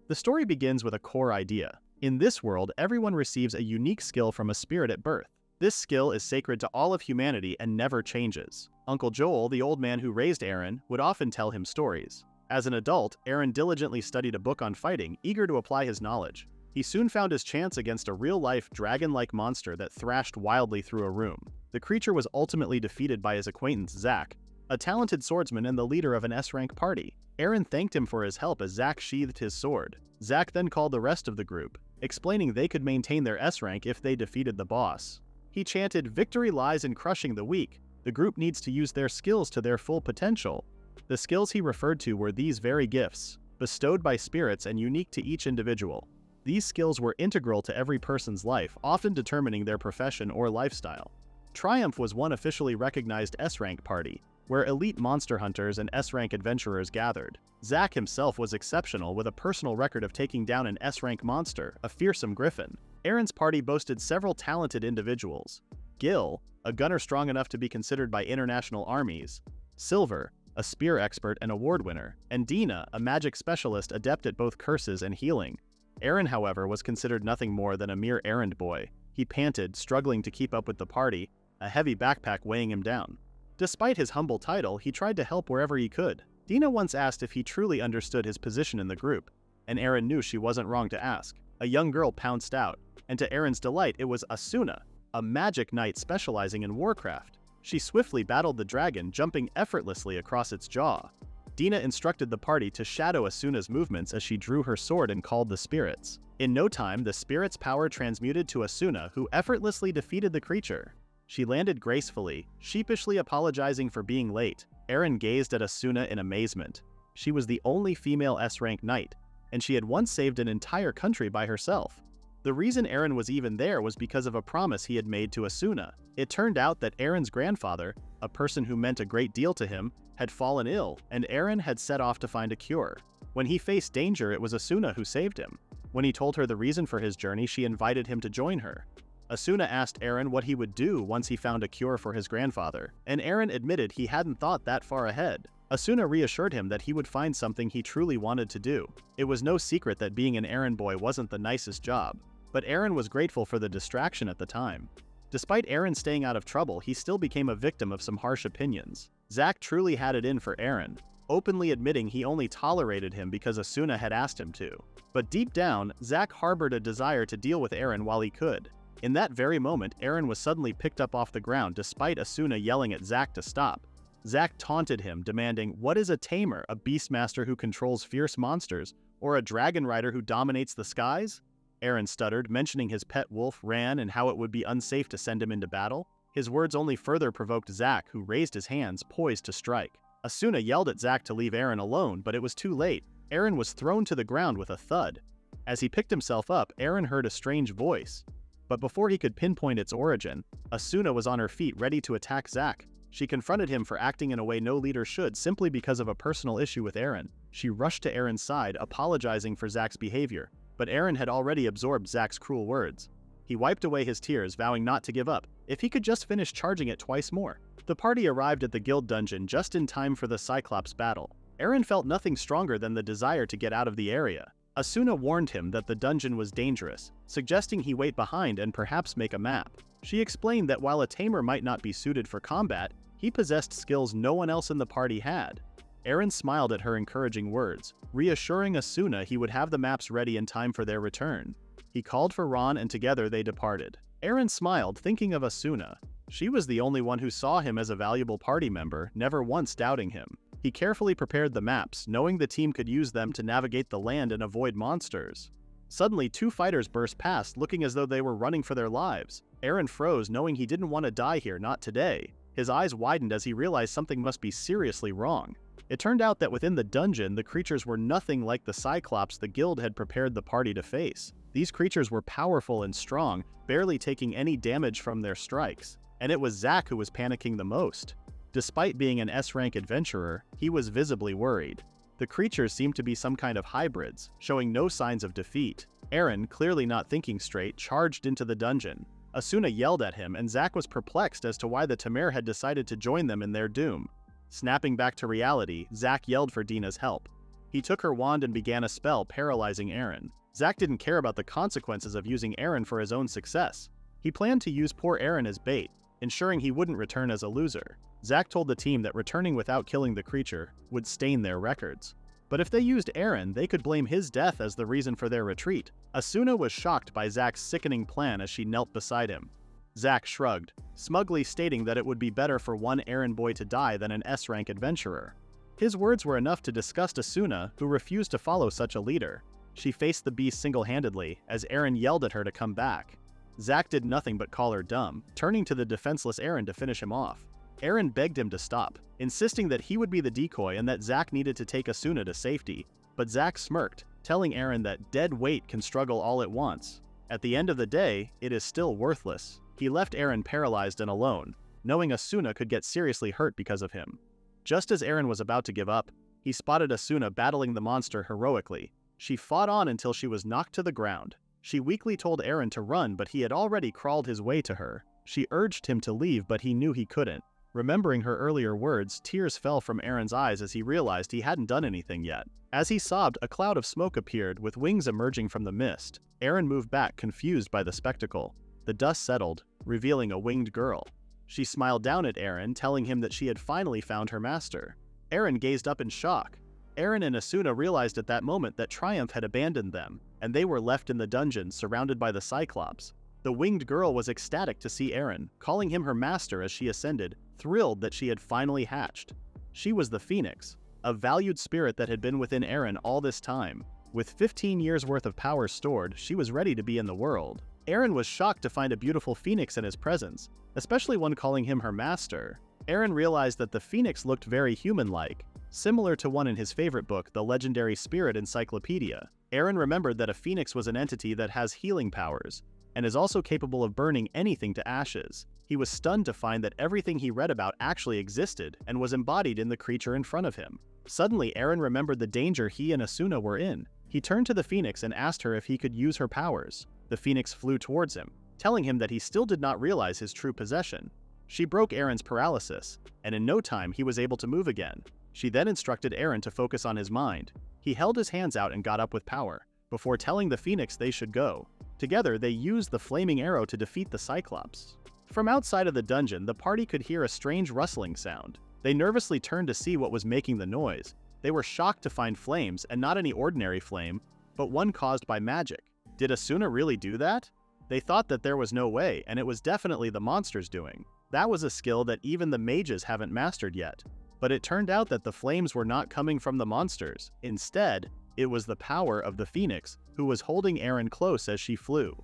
The story begins with a core idea. In this world, everyone receives a unique skill from a spirit at birth. This skill is sacred to all of humanity and never changes. Uncle Joel, the old man who raised Aaron, would often tell him stories. As an adult, Aaron diligently studied a book on fighting, eager to apply his knowledge. He soon found his chance against a real-life, dragon-like monster that thrashed wildly through a room. The creature was ultimately defeated by his acquaintance Zack, a talented swordsman and the leader of an S-rank party. Aaron thanked him for his help as Zack sheathed his sword. Zack then called the rest of the group, explaining they could maintain their S-rank if they defeated the boss. He chanted, "Victory lies in crushing the weak. The group needs to use their skills to their full potential." The skills he referred to were these very gifts, bestowed by spirits and unique to each individual. These skills were integral to every person's life, often determining their profession or lifestyle. Triumph was one officially recognized S-rank party, where elite monster hunters and S-rank adventurers gathered. Zack himself was exceptional, with a personal record of taking down an S-rank monster, a fearsome griffin. Aaron's party boasted several talented individuals. Gil, a gunner strong enough to be considered by international armies. Silver, a spear expert and award winner. And Dina, a magic specialist adept at both curses and healing. Aaron, however, was considered nothing more than a mere errand boy. He panted, struggling to keep up with the party, a heavy backpack weighing him down. Despite his humble title, he tried to help wherever he could. Dina once asked if he truly understood his position in the group, and Aaron knew she wasn't wrong to ask. A young girl pounced out, and to Aaron's delight, it was Asuna, a magic knight specializing in warcraft. She swiftly battled the dragon, jumping effortlessly across its jaw. Dina instructed the party to shadow Asuna's movements as she drew her sword and called the spirits. In no time, the spirit's power transmuted to Asuna, who effortlessly defeated the creature. She landed gracefully, sheepishly apologizing for being late. Aaron gazed at Asuna in amazement. She was the only female S-rank knight, and she had once saved an entire country by herself. The reason Aaron was even there was because of a promise he had made to Asuna. It turned out that Aaron's grandfather, a person who meant a great deal to him, had fallen ill, and Aaron had set off to find a cure. When he faced danger, it was Asuna who saved him. When he told her the reason for his journey, she invited him to join her. Asuna asked Aaron what he would do once he found a cure for his grandfather, and Aaron admitted he hadn't thought that far ahead. Asuna reassured him that he would find something he truly wanted to do. It was no secret that being an errand boy wasn't the nicest job, but Aaron was grateful for the distraction at the time. Despite Aaron staying out of trouble, he still became a victim of some harsh opinions. Zack truly had it in for Aaron, openly admitting he only tolerated him because Asuna had asked him to. But deep down, Zack harbored a desire to deal with Aaron while he could. In that very moment, Aaron was suddenly picked up off the ground despite Asuna yelling at Zack to stop. Zack taunted him, demanding, "What is a tamer, a beastmaster who controls fierce monsters, or a dragon rider who dominates the skies?" Aaron stuttered, mentioning his pet wolf, Ran, and how it would be unsafe to send him into battle. His words only further provoked Zack, who raised his hands, poised to strike. Asuna yelled at Zack to leave Aaron alone, but it was too late. Aaron was thrown to the ground with a thud. As he picked himself up, Aaron heard a strange voice. But before he could pinpoint its origin, Asuna was on her feet ready to attack Zack. She confronted him for acting in a way no leader should simply because of a personal issue with Aaron. She rushed to Aaron's side, apologizing for Zack's behavior, but Aaron had already absorbed Zack's cruel words. He wiped away his tears, vowing not to give up, if he could just finish charging it twice more. The party arrived at the guild dungeon just in time for the Cyclops battle. Aaron felt nothing stronger than the desire to get out of the area. Asuna warned him that the dungeon was dangerous, suggesting he wait behind and perhaps make a map. She explained that while a tamer might not be suited for combat, he possessed skills no one else in the party had. Aaron smiled at her encouraging words, reassuring Asuna he would have the maps ready in time for their return. He called for Ron and together they departed. Aaron smiled, thinking of Asuna. She was the only one who saw him as a valuable party member, never once doubting him. He carefully prepared the maps, knowing the team could use them to navigate the land and avoid monsters. Suddenly, two fighters burst past, looking as though they were running for their lives. Aaron froze, knowing he didn't want to die here, not today. His eyes widened as he realized something must be seriously wrong. It turned out that within the dungeon, the creatures were nothing like the Cyclops the guild had prepared the party to face. These creatures were powerful and strong, barely taking any damage from their strikes. And it was Zack who was panicking the most. Despite being an S-rank adventurer, he was visibly worried. The creatures seemed to be some kind of hybrids, showing no signs of defeat. Aaron, clearly not thinking straight, charged into the dungeon. Asuna yelled at him, and Zack was perplexed as to why the Tamer had decided to join them in their doom. Snapping back to reality, Zack yelled for Dina's help. He took her wand and began a spell paralyzing Eren. Zack didn't care about the consequences of using Eren for his own success. He planned to use poor Eren as bait, ensuring he wouldn't return as a loser. Zack told the team that returning without killing the creature would stain their records. But if they used Eren, they could blame his death as the reason for their retreat. Asuna was shocked by Zack's sickening plan as she knelt beside him. Zack shrugged, smugly stating that it would be better for one Eren boy to die than an S-rank adventurer. His words were enough to disgust Asuna, who refused to follow such a leader. She faced the beast single-handedly, as Eren yelled at her to come back. Zack did nothing but call her dumb, turning to the defenseless Eren to finish him off. Eren begged him to stop, insisting that he would be the decoy and that Zack needed to take Asuna to safety. But Zack smirked, telling Eren that dead weight can struggle all it wants. At the end of the day, it is still worthless. He left Eren paralyzed and alone, knowing Asuna could get seriously hurt because of him. Just as Eren was about to give up, he spotted Asuna battling the monster heroically. She fought on until she was knocked to the ground. She weakly told Eren to run, but he had already crawled his way to her. She urged him to leave, but he knew he couldn't. Remembering her earlier words, tears fell from Eren's eyes as he realized he hadn't done anything yet. As he sobbed, a cloud of smoke appeared, with wings emerging from the mist. Eren moved back, confused by the spectacle. The dust settled, revealing a winged girl. She smiled down at Eren, telling him that she had finally found her master. Eren gazed up in shock. Eren and Asuna realized at that moment that Triumph had abandoned them, and they were left in the dungeon, surrounded by the Cyclops. The winged girl was ecstatic to see Eren, calling him her master as she ascended, thrilled that she had finally hatched. She was the Phoenix, a valued spirit that had been within Eren all this time. With 15 years worth of power stored, she was ready to be in the world. Eren was shocked to find a beautiful Phoenix in his presence, especially one calling him her master. Eren realized that the Phoenix looked very human-like, similar to one in his favorite book, the legendary Spirit Encyclopedia. Eren remembered that a Phoenix was an entity that has healing powers, and is also capable of burning anything to ashes. He was stunned to find that everything he read about actually existed and was embodied in the creature in front of him. Suddenly, Eren remembered the danger he and Asuna were in. He turned to the Phoenix and asked her if he could use her powers. The Phoenix flew towards him, telling him that he still did not realize his true possession. She broke Eren's paralysis, and in no time he was able to move again. She then instructed Eren to focus on his mind. He held his hands out and got up with power, before telling the Phoenix they should go. Together, they used the flaming arrow to defeat the Cyclops. From outside of the dungeon, the party could hear a strange rustling sound. They nervously turned to see what was making the noise. They were shocked to find flames, and not any ordinary flame, but one caused by magic. Did Asuna really do that? They thought that there was no way, and it was definitely the monster's doing. That was a skill that even the mages haven't mastered yet. But it turned out that the flames were not coming from the monsters. Instead, it was the power of the Phoenix, who was holding Eren close as she flew.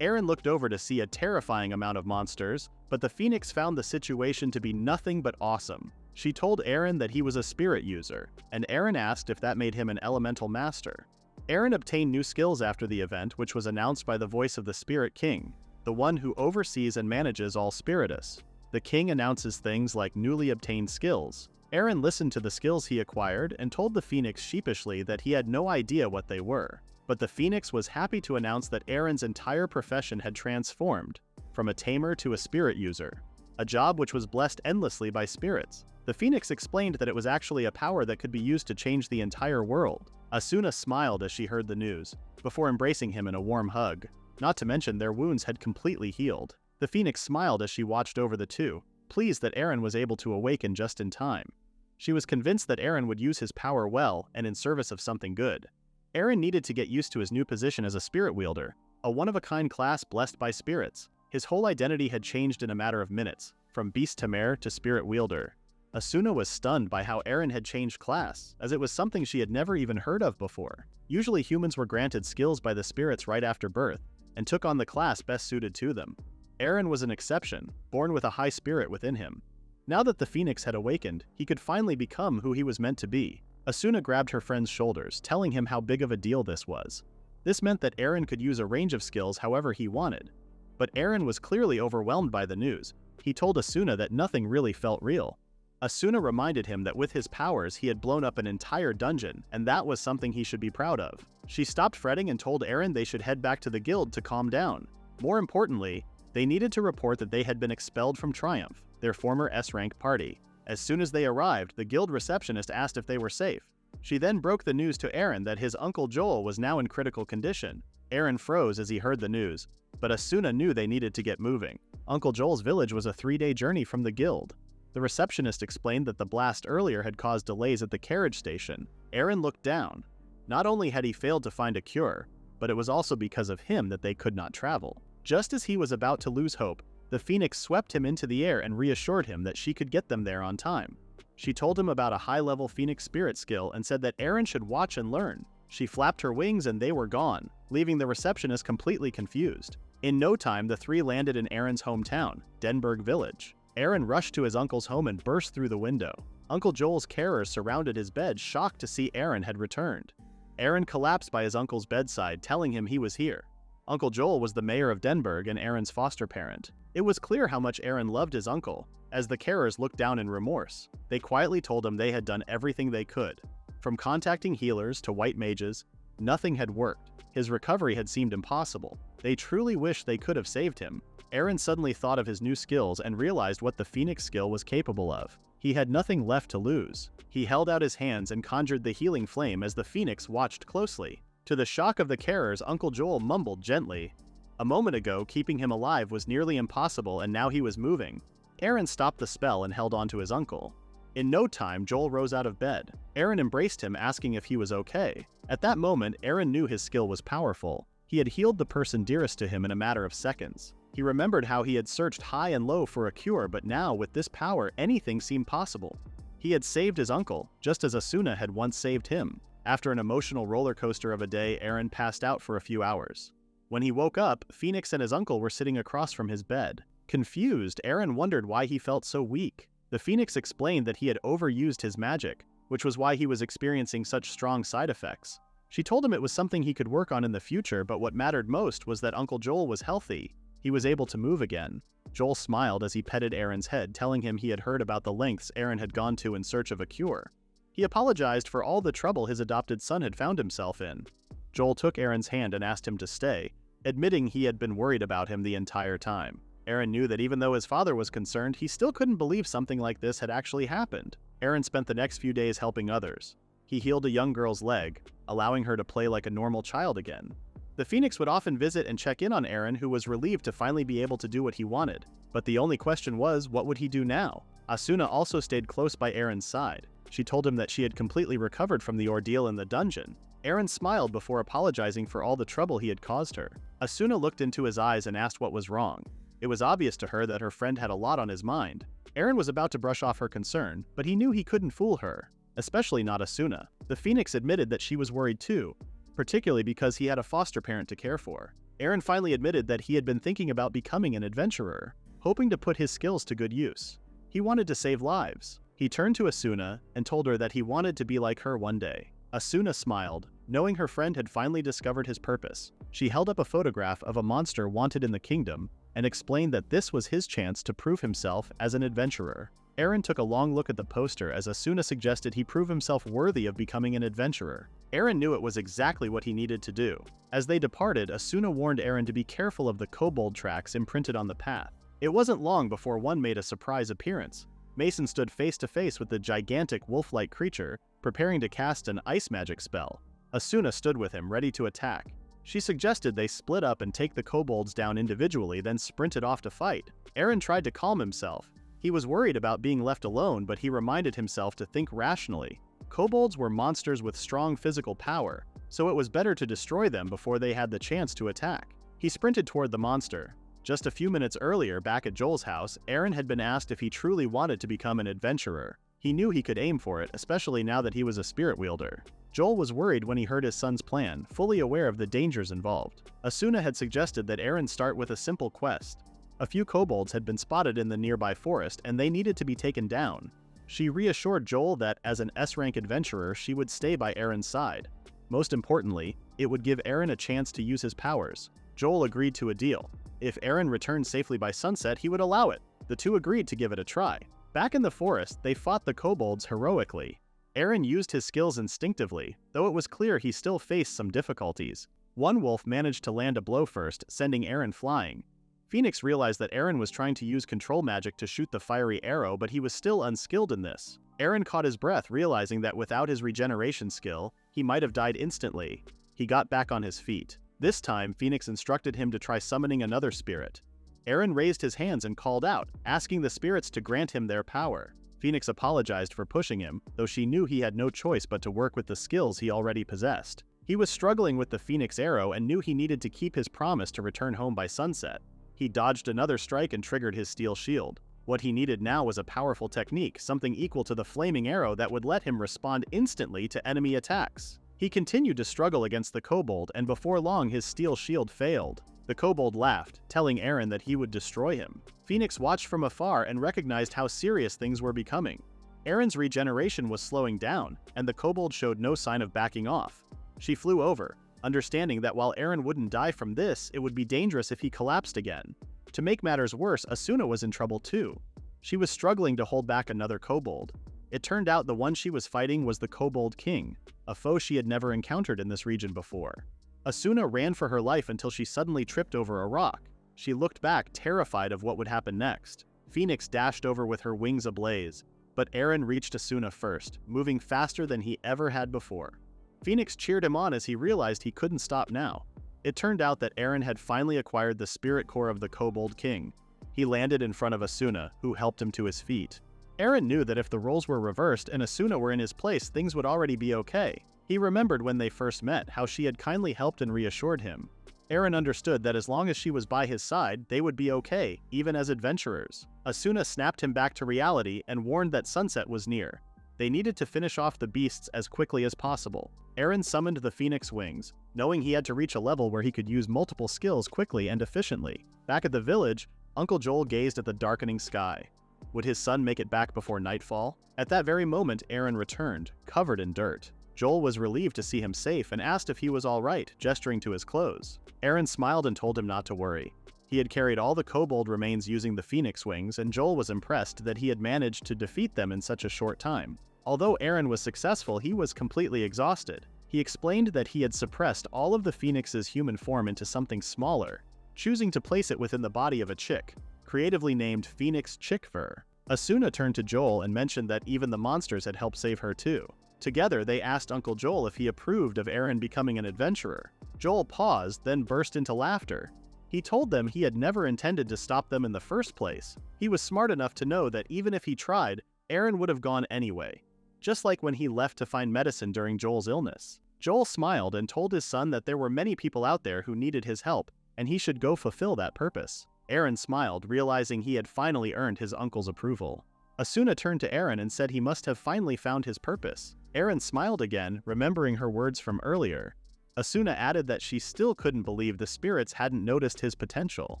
Eren looked over to see a terrifying amount of monsters, but the Phoenix found the situation to be nothing but awesome. She told Eren that he was a spirit user, and Eren asked if that made him an elemental master. Eren obtained new skills after the event, which was announced by the voice of the Spirit King, the one who oversees and manages all Spiritus. The king announces things like newly obtained skills. Eren listened to the skills he acquired and told the Phoenix sheepishly that he had no idea what they were. But the Phoenix was happy to announce that Eren's entire profession had transformed, from a tamer to a spirit user, a job which was blessed endlessly by spirits. The Phoenix explained that it was actually a power that could be used to change the entire world. Asuna smiled as she heard the news, before embracing him in a warm hug. Not to mention their wounds had completely healed. The Phoenix smiled as she watched over the two, pleased that Eren was able to awaken just in time. She was convinced that Eren would use his power well and in service of something good. Eren needed to get used to his new position as a spirit wielder, a one-of-a-kind class blessed by spirits. His whole identity had changed in a matter of minutes, from beast tamer to spirit wielder. Asuna was stunned by how Eren had changed class, as it was something she had never even heard of before. Usually humans were granted skills by the spirits right after birth, and took on the class best suited to them. Eren was an exception, born with a high spirit within him. Now that the Phoenix had awakened, he could finally become who he was meant to be. Asuna grabbed her friend's shoulders, telling him how big of a deal this was. This meant that Eren could use a range of skills however he wanted. But Eren was clearly overwhelmed by the news. He told Asuna that nothing really felt real. Asuna reminded him that with his powers he had blown up an entire dungeon, and that was something he should be proud of. She stopped fretting and told Eren they should head back to the guild to calm down. More importantly, they needed to report that they had been expelled from Triumph, their former S-rank party. As soon as they arrived, the guild receptionist asked if they were safe. She then broke the news to Eren that his uncle Joel was now in critical condition. Eren froze as he heard the news, but Asuna knew they needed to get moving. Uncle Joel's village was a 3-day journey from the guild. The receptionist explained that the blast earlier had caused delays at the carriage station. Eren looked down. Not only had he failed to find a cure, but it was also because of him that they could not travel. Just as he was about to lose hope, the Phoenix swept him into the air and reassured him that she could get them there on time. She told him about a high-level Phoenix spirit skill and said that Eren should watch and learn. She flapped her wings and they were gone, leaving the receptionist completely confused. In no time, the three landed in Eren's hometown, Denberg village. Eren rushed to his uncle's home and burst through the window. Uncle Joel's carers surrounded his bed, shocked to see Eren had returned. Eren collapsed by his uncle's bedside, telling him he was here. Uncle Joel was the mayor of Denberg and Eren's foster parent. It was clear how much Eren loved his uncle. As the carers looked down in remorse, they quietly told him they had done everything they could. From contacting healers to white mages, nothing had worked. His recovery had seemed impossible. They truly wished they could have saved him. Eren suddenly thought of his new skills and realized what the Phoenix skill was capable of. He had nothing left to lose. He held out his hands and conjured the healing flame as the Phoenix watched closely. To the shock of the carers, Uncle Joel mumbled gently. A moment ago, keeping him alive was nearly impossible, and now he was moving. Eren stopped the spell and held on to his uncle. In no time, Joel rose out of bed. Eren embraced him, asking if he was okay. At that moment, Eren knew his skill was powerful. He had healed the person dearest to him in a matter of seconds. He remembered how he had searched high and low for a cure, but now, with this power, anything seemed possible. He had saved his uncle, just as Asuna had once saved him. After an emotional roller coaster of a day, Eren passed out for a few hours. When he woke up, Phoenix and his uncle were sitting across from his bed. Confused, Eren wondered why he felt so weak. The Phoenix explained that he had overused his magic, which was why he was experiencing such strong side effects. She told him it was something he could work on in the future, but what mattered most was that Uncle Joel was healthy. He was able to move again. Joel smiled as he petted Eren's head, telling him he had heard about the lengths Eren had gone to in search of a cure. He apologized for all the trouble his adopted son had found himself in. Joel took Eren's hand and asked him to stay, admitting he had been worried about him the entire time. Eren knew that even though his father was concerned, he still couldn't believe something like this had actually happened. Eren spent the next few days helping others. He healed a young girl's leg, allowing her to play like a normal child again. The Phoenix would often visit and check in on Eren, who was relieved to finally be able to do what he wanted. But the only question was, what would he do now? Asuna also stayed close by Eren's side. She told him that she had completely recovered from the ordeal in the dungeon. Eren smiled before apologizing for all the trouble he had caused her. Asuna looked into his eyes and asked what was wrong. It was obvious to her that her friend had a lot on his mind. Eren was about to brush off her concern, but he knew he couldn't fool her, especially not Asuna. The Phoenix admitted that she was worried too, particularly because he had a foster parent to care for. Eren finally admitted that he had been thinking about becoming an adventurer, hoping to put his skills to good use. He wanted to save lives. He turned to Asuna and told her that he wanted to be like her one day. Asuna smiled, knowing her friend had finally discovered his purpose. She held up a photograph of a monster wanted in the kingdom and explained that this was his chance to prove himself as an adventurer. Eren took a long look at the poster as Asuna suggested he prove himself worthy of becoming an adventurer. Eren knew it was exactly what he needed to do. As they departed, Asuna warned Eren to be careful of the kobold tracks imprinted on the path. It wasn't long before one made a surprise appearance. Mason stood face to face with the gigantic wolf-like creature, preparing to cast an ice magic spell. Asuna stood with him, ready to attack. She suggested they split up and take the kobolds down individually, then sprinted off to fight. Eren tried to calm himself. He was worried about being left alone, but he reminded himself to think rationally. Kobolds were monsters with strong physical power, so it was better to destroy them before they had the chance to attack. He sprinted toward the monster. Just a few minutes earlier, back at Joel's house, Eren had been asked if he truly wanted to become an adventurer. He knew he could aim for it, especially now that he was a spirit wielder. Joel was worried when he heard his son's plan, fully aware of the dangers involved. Asuna had suggested that Eren start with a simple quest. A few kobolds had been spotted in the nearby forest, and they needed to be taken down. She reassured Joel that as an S-rank adventurer, she would stay by Eren's side. Most importantly, it would give Eren a chance to use his powers. Joel agreed to a deal. If Eren returned safely by sunset, he would allow it. The two agreed to give it a try. Back in the forest, they fought the kobolds heroically. Eren used his skills instinctively, though it was clear he still faced some difficulties. One wolf managed to land a blow first, sending Eren flying. Phoenix realized that Eren was trying to use control magic to shoot the fiery arrow, but he was still unskilled in this. Eren caught his breath, realizing that without his regeneration skill, he might have died instantly. He got back on his feet. This time, Phoenix instructed him to try summoning another spirit. Eren raised his hands and called out, asking the spirits to grant him their power. Phoenix apologized for pushing him, though she knew he had no choice but to work with the skills he already possessed. He was struggling with the Phoenix arrow and knew he needed to keep his promise to return home by sunset. He dodged another strike and triggered his steel shield. What he needed now was a powerful technique, something equal to the flaming arrow that would let him respond instantly to enemy attacks. He continued to struggle against the kobold, and before long his steel shield failed. The kobold laughed, telling Eren that he would destroy him. Phoenix watched from afar and recognized how serious things were becoming. Eren's regeneration was slowing down, and the kobold showed no sign of backing off. She flew over, understanding that while Eren wouldn't die from this, it would be dangerous if he collapsed again. To make matters worse, Asuna was in trouble too. She was struggling to hold back another kobold. It turned out the one she was fighting was the Kobold King, a foe she had never encountered in this region before. Asuna ran for her life until she suddenly tripped over a rock. She looked back, terrified of what would happen next. Phoenix dashed over with her wings ablaze, but Eren reached Asuna first, moving faster than he ever had before. Phoenix cheered him on as he realized he couldn't stop now. It turned out that Eren had finally acquired the spirit core of the Kobold King. He landed in front of Asuna, who helped him to his feet. Eren knew that if the roles were reversed and Asuna were in his place, things would already be okay. He remembered when they first met how she had kindly helped and reassured him. Eren understood that as long as she was by his side, they would be okay, even as adventurers. Asuna snapped him back to reality and warned that sunset was near. They needed to finish off the beasts as quickly as possible. Eren summoned the Phoenix Wings, knowing he had to reach a level where he could use multiple skills quickly and efficiently. Back at the village, Uncle Joel gazed at the darkening sky. Would his son make it back before nightfall? At that very moment, Eren returned, covered in dirt. Joel was relieved to see him safe and asked if he was all right, gesturing to his clothes. Eren smiled and told him not to worry. He had carried all the kobold remains using the Phoenix Wings, and Joel was impressed that he had managed to defeat them in such a short time. Although Eren was successful, he was completely exhausted. He explained that he had suppressed all of the Phoenix's human form into something smaller, choosing to place it within the body of a chick, creatively named Phoenix Chick Fur. Asuna turned to Joel and mentioned that even the monsters had helped save her too. Together, they asked Uncle Joel if he approved of Eren becoming an adventurer. Joel paused, then burst into laughter. He told them he had never intended to stop them in the first place. He was smart enough to know that even if he tried, Eren would have gone anyway. Just like when he left to find medicine during Joel's illness. Joel smiled and told his son that there were many people out there who needed his help, and he should go fulfill that purpose. Eren smiled, realizing he had finally earned his uncle's approval. Asuna turned to Eren and said he must have finally found his purpose. Eren smiled again, remembering her words from earlier. Asuna added that she still couldn't believe the spirits hadn't noticed his potential.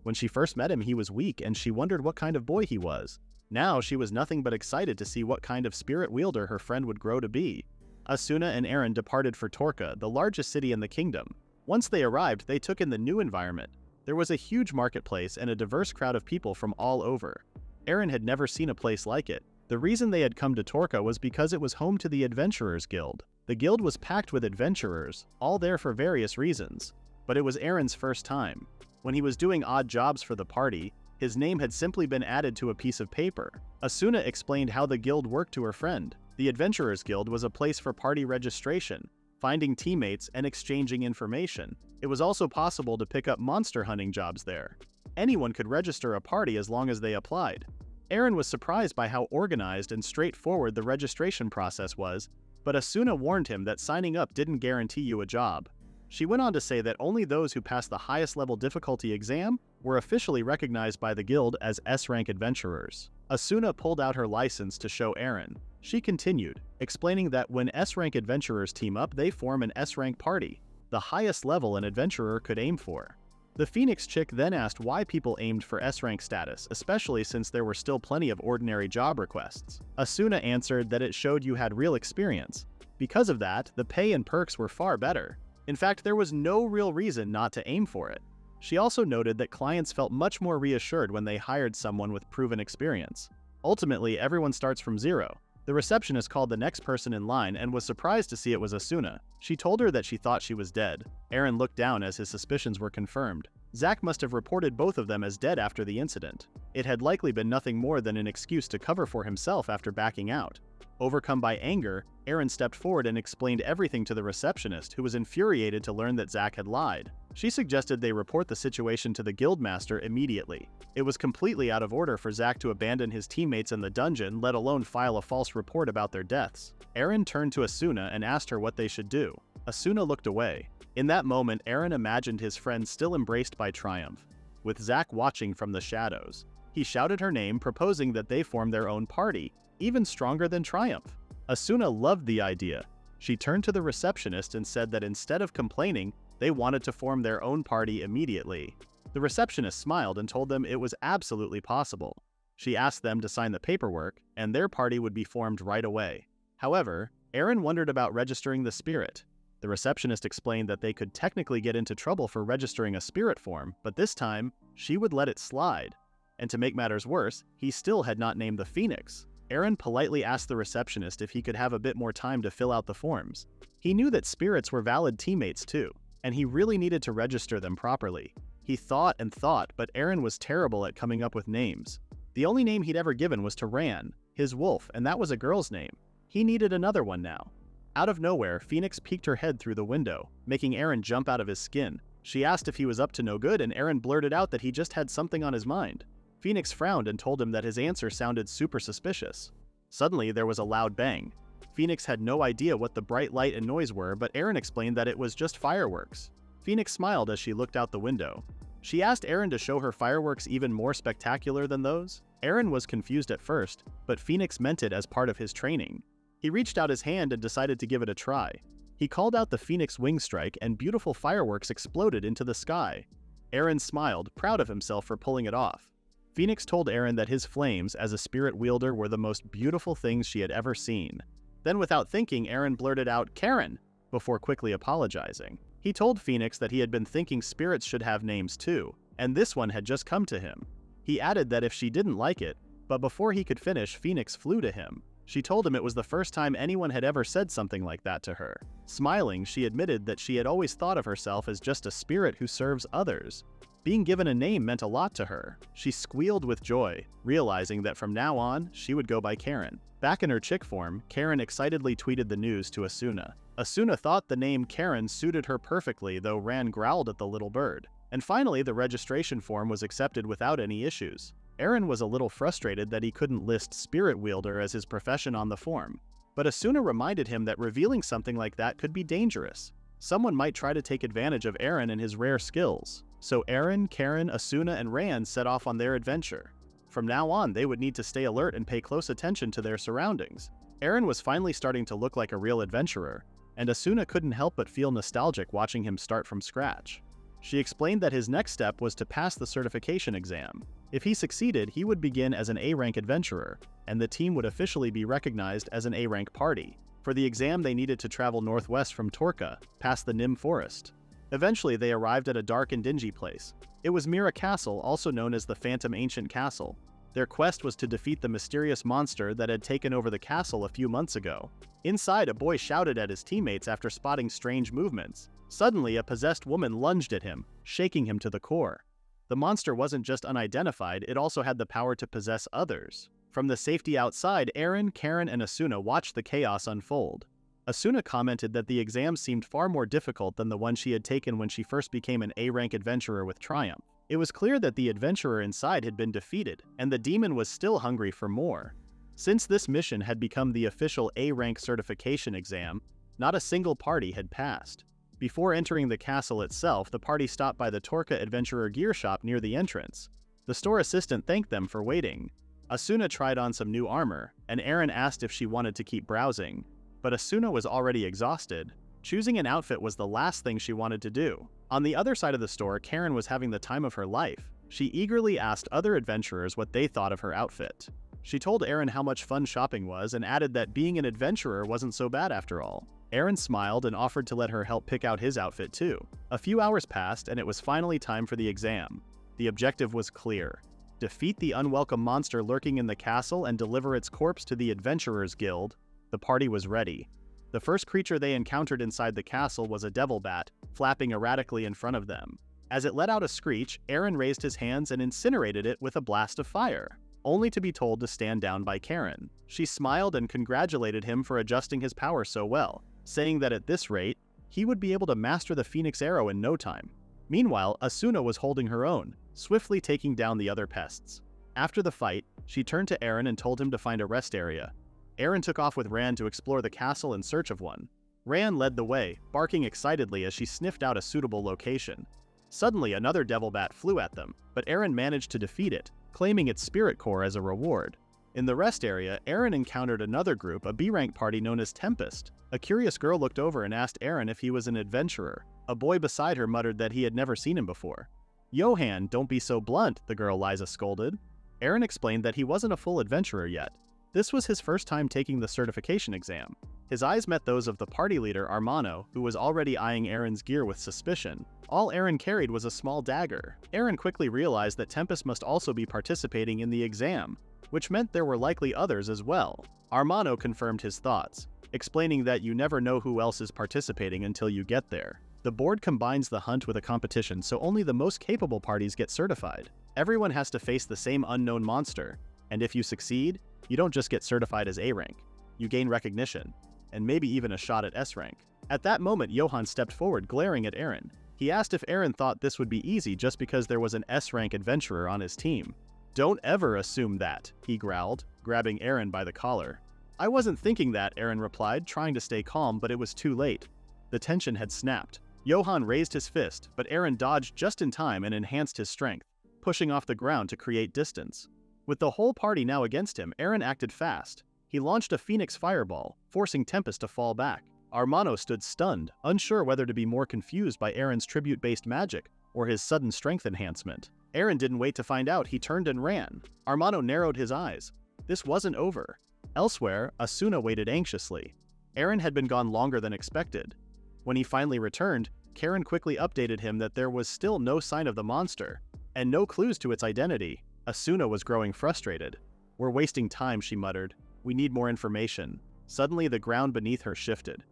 When she first met him, he was weak, and she wondered what kind of boy he was. Now she was nothing but excited to see what kind of spirit wielder her friend would grow to be. Asuna and Eren departed for Torca, the largest city in the kingdom. Once they arrived, they took in the new environment. There was a huge marketplace and a diverse crowd of people from all over. Eren had never seen a place like it. The reason they had come to Torca was because it was home to the Adventurers Guild. The guild was packed with adventurers, all there for various reasons. But it was Eren's first time. When he was doing odd jobs for the party, his name had simply been added to a piece of paper. Asuna explained how the guild worked to her friend. The Adventurers Guild was a place for party registration, finding teammates, and exchanging information. It was also possible to pick up monster hunting jobs there. Anyone could register a party as long as they applied. Eren was surprised by how organized and straightforward the registration process was, but Asuna warned him that signing up didn't guarantee you a job. She went on to say that only those who passed the highest level difficulty exam were officially recognized by the guild as S-rank adventurers. Asuna pulled out her license to show Eren. She continued, explaining that when S-rank adventurers team up, they form an S-rank party, the highest level an adventurer could aim for. The Phoenix chick then asked why people aimed for S-rank status, especially since there were still plenty of ordinary job requests. Asuna answered that it showed you had real experience. Because of that, the pay and perks were far better. In fact, there was no real reason not to aim for it. She also noted that clients felt much more reassured when they hired someone with proven experience. Ultimately, everyone starts from zero. The receptionist called the next person in line and was surprised to see it was Asuna. She told her that she thought she was dead. Eren looked down as his suspicions were confirmed. Zack must have reported both of them as dead after the incident. It had likely been nothing more than an excuse to cover for himself after backing out. Overcome by anger, Aaron stepped forward and explained everything to the receptionist, who was infuriated to learn that Zack had lied. She suggested they report the situation to the guildmaster immediately. It was completely out of order for Zack to abandon his teammates in the dungeon, let alone file a false report about their deaths. Aaron turned to Asuna and asked her what they should do. Asuna looked away. In that moment, Aaron imagined his friend still embraced by triumph, with Zack watching from the shadows. He shouted her name, proposing that they form their own party, even stronger than Triumph. Asuna loved the idea. She turned to the receptionist and said that instead of complaining, they wanted to form their own party immediately. The receptionist smiled and told them it was absolutely possible. She asked them to sign the paperwork, and their party would be formed right away. However, Aaron wondered about registering the spirit. The receptionist explained that they could technically get into trouble for registering a spirit form, but this time, she would let it slide. And to make matters worse, he still had not named the Phoenix. Aaron politely asked the receptionist if he could have a bit more time to fill out the forms. He knew that spirits were valid teammates too, and he really needed to register them properly. He thought and thought, but Aaron was terrible at coming up with names. The only name he'd ever given was to Ran, his wolf, and that was a girl's name. He needed another one now. Out of nowhere, Phoenix peeked her head through the window, making Aaron jump out of his skin. She asked if he was up to no good, and Aaron blurted out that he just had something on his mind. Phoenix frowned and told him that his answer sounded super suspicious. Suddenly, there was a loud bang. Phoenix had no idea what the bright light and noise were, but Aaron explained that it was just fireworks. Phoenix smiled as she looked out the window. She asked Aaron to show her fireworks even more spectacular than those. Aaron was confused at first, but Phoenix meant it as part of his training. He reached out his hand and decided to give it a try. He called out the Phoenix wing strike, and beautiful fireworks exploded into the sky. Aaron smiled, proud of himself for pulling it off. Phoenix told Aaron that his flames as a spirit wielder were the most beautiful things she had ever seen. Then without thinking, Aaron blurted out, "Karen," before quickly apologizing. He told Phoenix that he had been thinking spirits should have names too, and this one had just come to him. He added that if she didn't like it, but before he could finish, Phoenix flew to him. She told him it was the first time anyone had ever said something like that to her. Smiling, she admitted that she had always thought of herself as just a spirit who serves others. Being given a name meant a lot to her. She squealed with joy, realizing that from now on, she would go by Karen. Back in her chick form, Karen excitedly tweeted the news to Asuna. Asuna thought the name Karen suited her perfectly, though Ran growled at the little bird. And finally, the registration form was accepted without any issues. Aaron was a little frustrated that he couldn't list Spirit Wielder as his profession on the form. But Asuna reminded him that revealing something like that could be dangerous. Someone might try to take advantage of Aaron and his rare skills. So Aaron, Karen, Asuna, and Ran set off on their adventure. From now on, they would need to stay alert and pay close attention to their surroundings. Aaron was finally starting to look like a real adventurer, and Asuna couldn't help but feel nostalgic watching him start from scratch. She explained that his next step was to pass the certification exam. If he succeeded, he would begin as an A-rank adventurer, and the team would officially be recognized as an A-rank party. For the exam, they needed to travel northwest from Torka, past the Nim Forest. Eventually, they arrived at a dark and dingy place. It was Mira Castle, also known as the Phantom Ancient Castle. Their quest was to defeat the mysterious monster that had taken over the castle a few months ago. Inside, a boy shouted at his teammates after spotting strange movements. Suddenly, a possessed woman lunged at him, shaking him to the core. The monster wasn't just unidentified, it also had the power to possess others. From the safety outside, Aaron, Karen, and Asuna watched the chaos unfold. Asuna commented that the exam seemed far more difficult than the one she had taken when she first became an A-rank adventurer with Triumph. It was clear that the adventurer inside had been defeated, and the demon was still hungry for more. Since this mission had become the official A-rank certification exam, not a single party had passed. Before entering the castle itself, the party stopped by the Torka Adventurer Gear Shop near the entrance. The store assistant thanked them for waiting. Asuna tried on some new armor, and Aaron asked if she wanted to keep browsing. But Asuna was already exhausted. Choosing an outfit was the last thing she wanted to do. On the other side of the store, Karen was having the time of her life. She eagerly asked other adventurers what they thought of her outfit. She told Aaron how much fun shopping was and added that being an adventurer wasn't so bad after all. Aaron smiled and offered to let her help pick out his outfit too. A few hours passed and it was finally time for the exam. The objective was clear: defeat the unwelcome monster lurking in the castle and deliver its corpse to the Adventurers Guild. The party was ready. The first creature they encountered inside the castle was a devil bat, flapping erratically in front of them. As it let out a screech, Eren raised his hands and incinerated it with a blast of fire, only to be told to stand down by Karen. She smiled and congratulated him for adjusting his power so well, saying that at this rate, he would be able to master the Phoenix Arrow in no time. Meanwhile, Asuna was holding her own, swiftly taking down the other pests. After the fight, she turned to Eren and told him to find a rest area. Eren took off with Ran to explore the castle in search of one. Ran led the way, barking excitedly as she sniffed out a suitable location. Suddenly, another devil bat flew at them, but Eren managed to defeat it, claiming its spirit core as a reward. In the rest area, Eren encountered another group, a B-rank party known as Tempest. A curious girl looked over and asked Eren if he was an adventurer. A boy beside her muttered that he had never seen him before. "Johan, don't be so blunt," the girl Liza scolded. Eren explained that he wasn't a full adventurer yet. This was his first time taking the certification exam. His eyes met those of the party leader Armano, who was already eyeing Eren's gear with suspicion. All Eren carried was a small dagger. Eren quickly realized that Tempest must also be participating in the exam, which meant there were likely others as well. Armano confirmed his thoughts, explaining that you never know who else is participating until you get there. The board combines the hunt with a competition, so only the most capable parties get certified. Everyone has to face the same unknown monster, and if you succeed, you don't just get certified as A rank. You gain recognition, and maybe even a shot at S rank. At that moment, Johan stepped forward, glaring at Eren. He asked if Eren thought this would be easy just because there was an S rank adventurer on his team. "Don't ever assume that," he growled, grabbing Eren by the collar. "I wasn't thinking that," Eren replied, trying to stay calm, but it was too late. The tension had snapped. Johan raised his fist, but Eren dodged just in time and enhanced his strength, pushing off the ground to create distance. With the whole party now against him, Eren acted fast. He launched a Phoenix fireball, forcing Tempest to fall back. Armano stood stunned, unsure whether to be more confused by Eren's tribute-based magic or his sudden strength enhancement. Eren didn't wait to find out, he turned and ran. Armano narrowed his eyes. This wasn't over. Elsewhere, Asuna waited anxiously. Eren had been gone longer than expected. When he finally returned, Karen quickly updated him that there was still no sign of the monster, and no clues to its identity. Asuna was growing frustrated. "We're wasting time," she muttered. "We need more information." Suddenly, the ground beneath her shifted.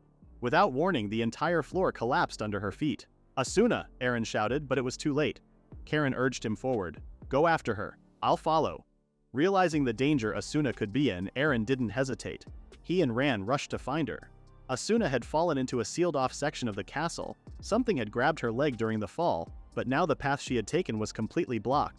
Without warning, the entire floor collapsed under her feet. "Asuna!" Eren shouted, but it was too late. Karen urged him forward. "Go after her. I'll follow." Realizing the danger Asuna could be in, Eren didn't hesitate. He and Ran rushed to find her. Asuna had fallen into a sealed-off section of the castle. Something had grabbed her leg during the fall, but now the path she had taken was completely blocked.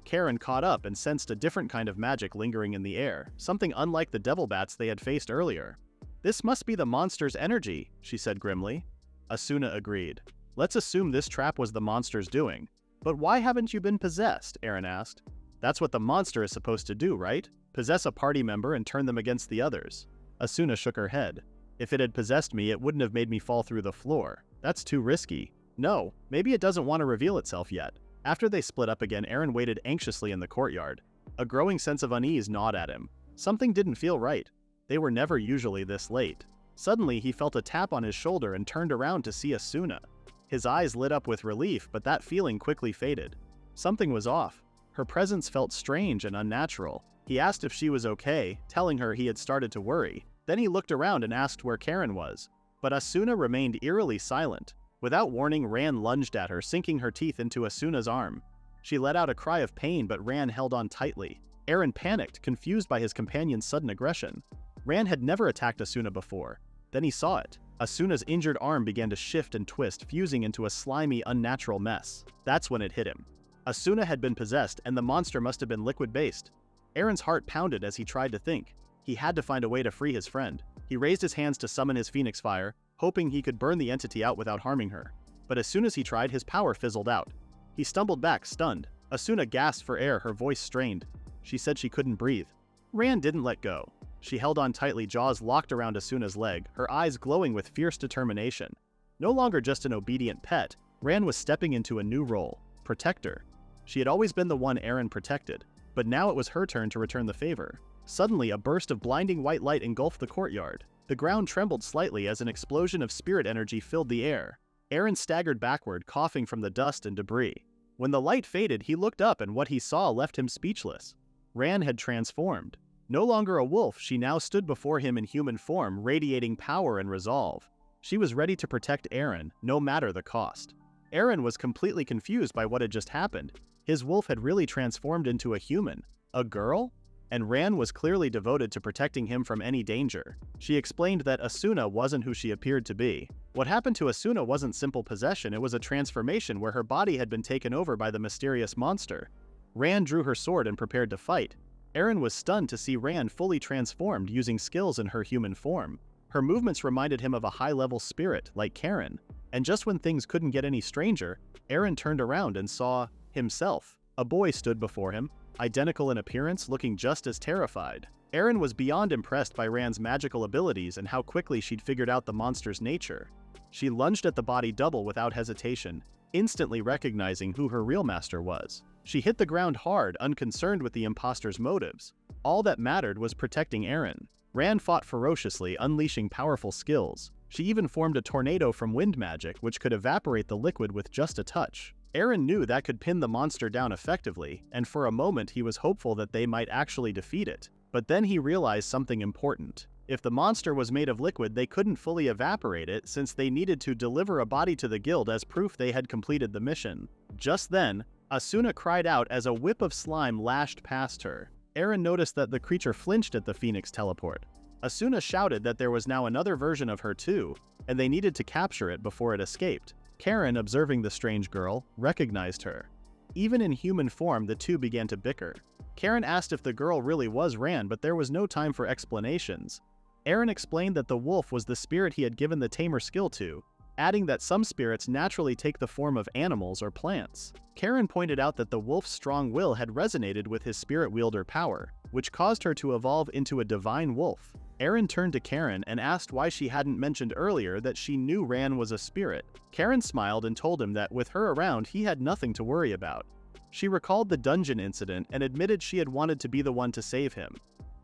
Karen caught up and sensed a different kind of magic lingering in the air, something unlike the devil bats they had faced earlier. "This must be the monster's energy," she said grimly. Asuna agreed. "Let's assume this trap was the monster's doing. But why haven't you been possessed?" Eren asked. "That's what the monster is supposed to do, right? Possess a party member and turn them against the others." Asuna shook her head. "If it had possessed me, it wouldn't have made me fall through the floor. That's too risky." "No, maybe it doesn't want to reveal itself yet." After they split up again, Eren waited anxiously in the courtyard. A growing sense of unease gnawed at him. Something didn't feel right. They were never usually this late. Suddenly, he felt a tap on his shoulder and turned around to see Asuna. His eyes lit up with relief, but that feeling quickly faded. Something was off. Her presence felt strange and unnatural. He asked if she was okay, telling her he had started to worry. Then he looked around and asked where Karen was. But Asuna remained eerily silent. Without warning, Ran lunged at her, sinking her teeth into Asuna's arm. She let out a cry of pain, but Ran held on tightly. Eren panicked, confused by his companion's sudden aggression. Ran had never attacked Asuna before. Then he saw it. Asuna's injured arm began to shift and twist, fusing into a slimy, unnatural mess. That's when it hit him. Asuna had been possessed, and the monster must have been liquid-based. Eren's heart pounded as he tried to think. He had to find a way to free his friend. He raised his hands to summon his Phoenix Fire, hoping he could burn the entity out without harming her. But as soon as he tried, his power fizzled out. He stumbled back, stunned. Asuna gasped for air, her voice strained. She said she couldn't breathe. Ran didn't let go. She held on tightly, jaws locked around Asuna's leg, her eyes glowing with fierce determination. No longer just an obedient pet, Ran was stepping into a new role, protector. She had always been the one Eren protected, but now it was her turn to return the favor. Suddenly, a burst of blinding white light engulfed the courtyard. The ground trembled slightly as an explosion of spirit energy filled the air. Eren staggered backward, coughing from the dust and debris. When the light faded, he looked up and what he saw left him speechless. Ran had transformed. No longer a wolf, she now stood before him in human form, radiating power and resolve. She was ready to protect Eren, no matter the cost. Aaron was completely confused by what had just happened. His wolf had really transformed into a human. A girl? And Ran was clearly devoted to protecting him from any danger. She explained that Asuna wasn't who she appeared to be. What happened to Asuna wasn't simple possession, it was a transformation where her body had been taken over by the mysterious monster. Ran drew her sword and prepared to fight. Aaron was stunned to see Ran fully transformed using skills in her human form. Her movements reminded him of a high-level spirit, like Karen. And just when things couldn't get any stranger, Aaron turned around and saw himself. A boy stood before him, identical in appearance, looking just as terrified. Aaron was beyond impressed by Ran's magical abilities and how quickly she'd figured out the monster's nature. She lunged at the body double without hesitation, instantly recognizing who her real master was. She hit the ground hard, unconcerned with the imposter's motives. All that mattered was protecting Aaron. Ran fought ferociously, unleashing powerful skills. She even formed a tornado from wind magic, which could evaporate the liquid with just a touch. Aaron knew that could pin the monster down effectively, and for a moment he was hopeful that they might actually defeat it. But then he realized something important. If the monster was made of liquid, they couldn't fully evaporate it since they needed to deliver a body to the guild as proof they had completed the mission. Just then, Asuna cried out as a whip of slime lashed past her. Aaron noticed that the creature flinched at the phoenix teleport. Asuna shouted that there was now another version of her too, and they needed to capture it before it escaped. Karen, observing the strange girl, recognized her. Even in human form, the two began to bicker. Karen asked if the girl really was Ran, but there was no time for explanations. Aaron explained that the wolf was the spirit he had given the tamer skill to, adding that some spirits naturally take the form of animals or plants. Karen pointed out that the wolf's strong will had resonated with his spirit wielder power, which caused her to evolve into a divine wolf. Aaron turned to Karen and asked why she hadn't mentioned earlier that she knew Ran was a spirit. Karen smiled and told him that with her around, he had nothing to worry about. She recalled the dungeon incident and admitted she had wanted to be the one to save him.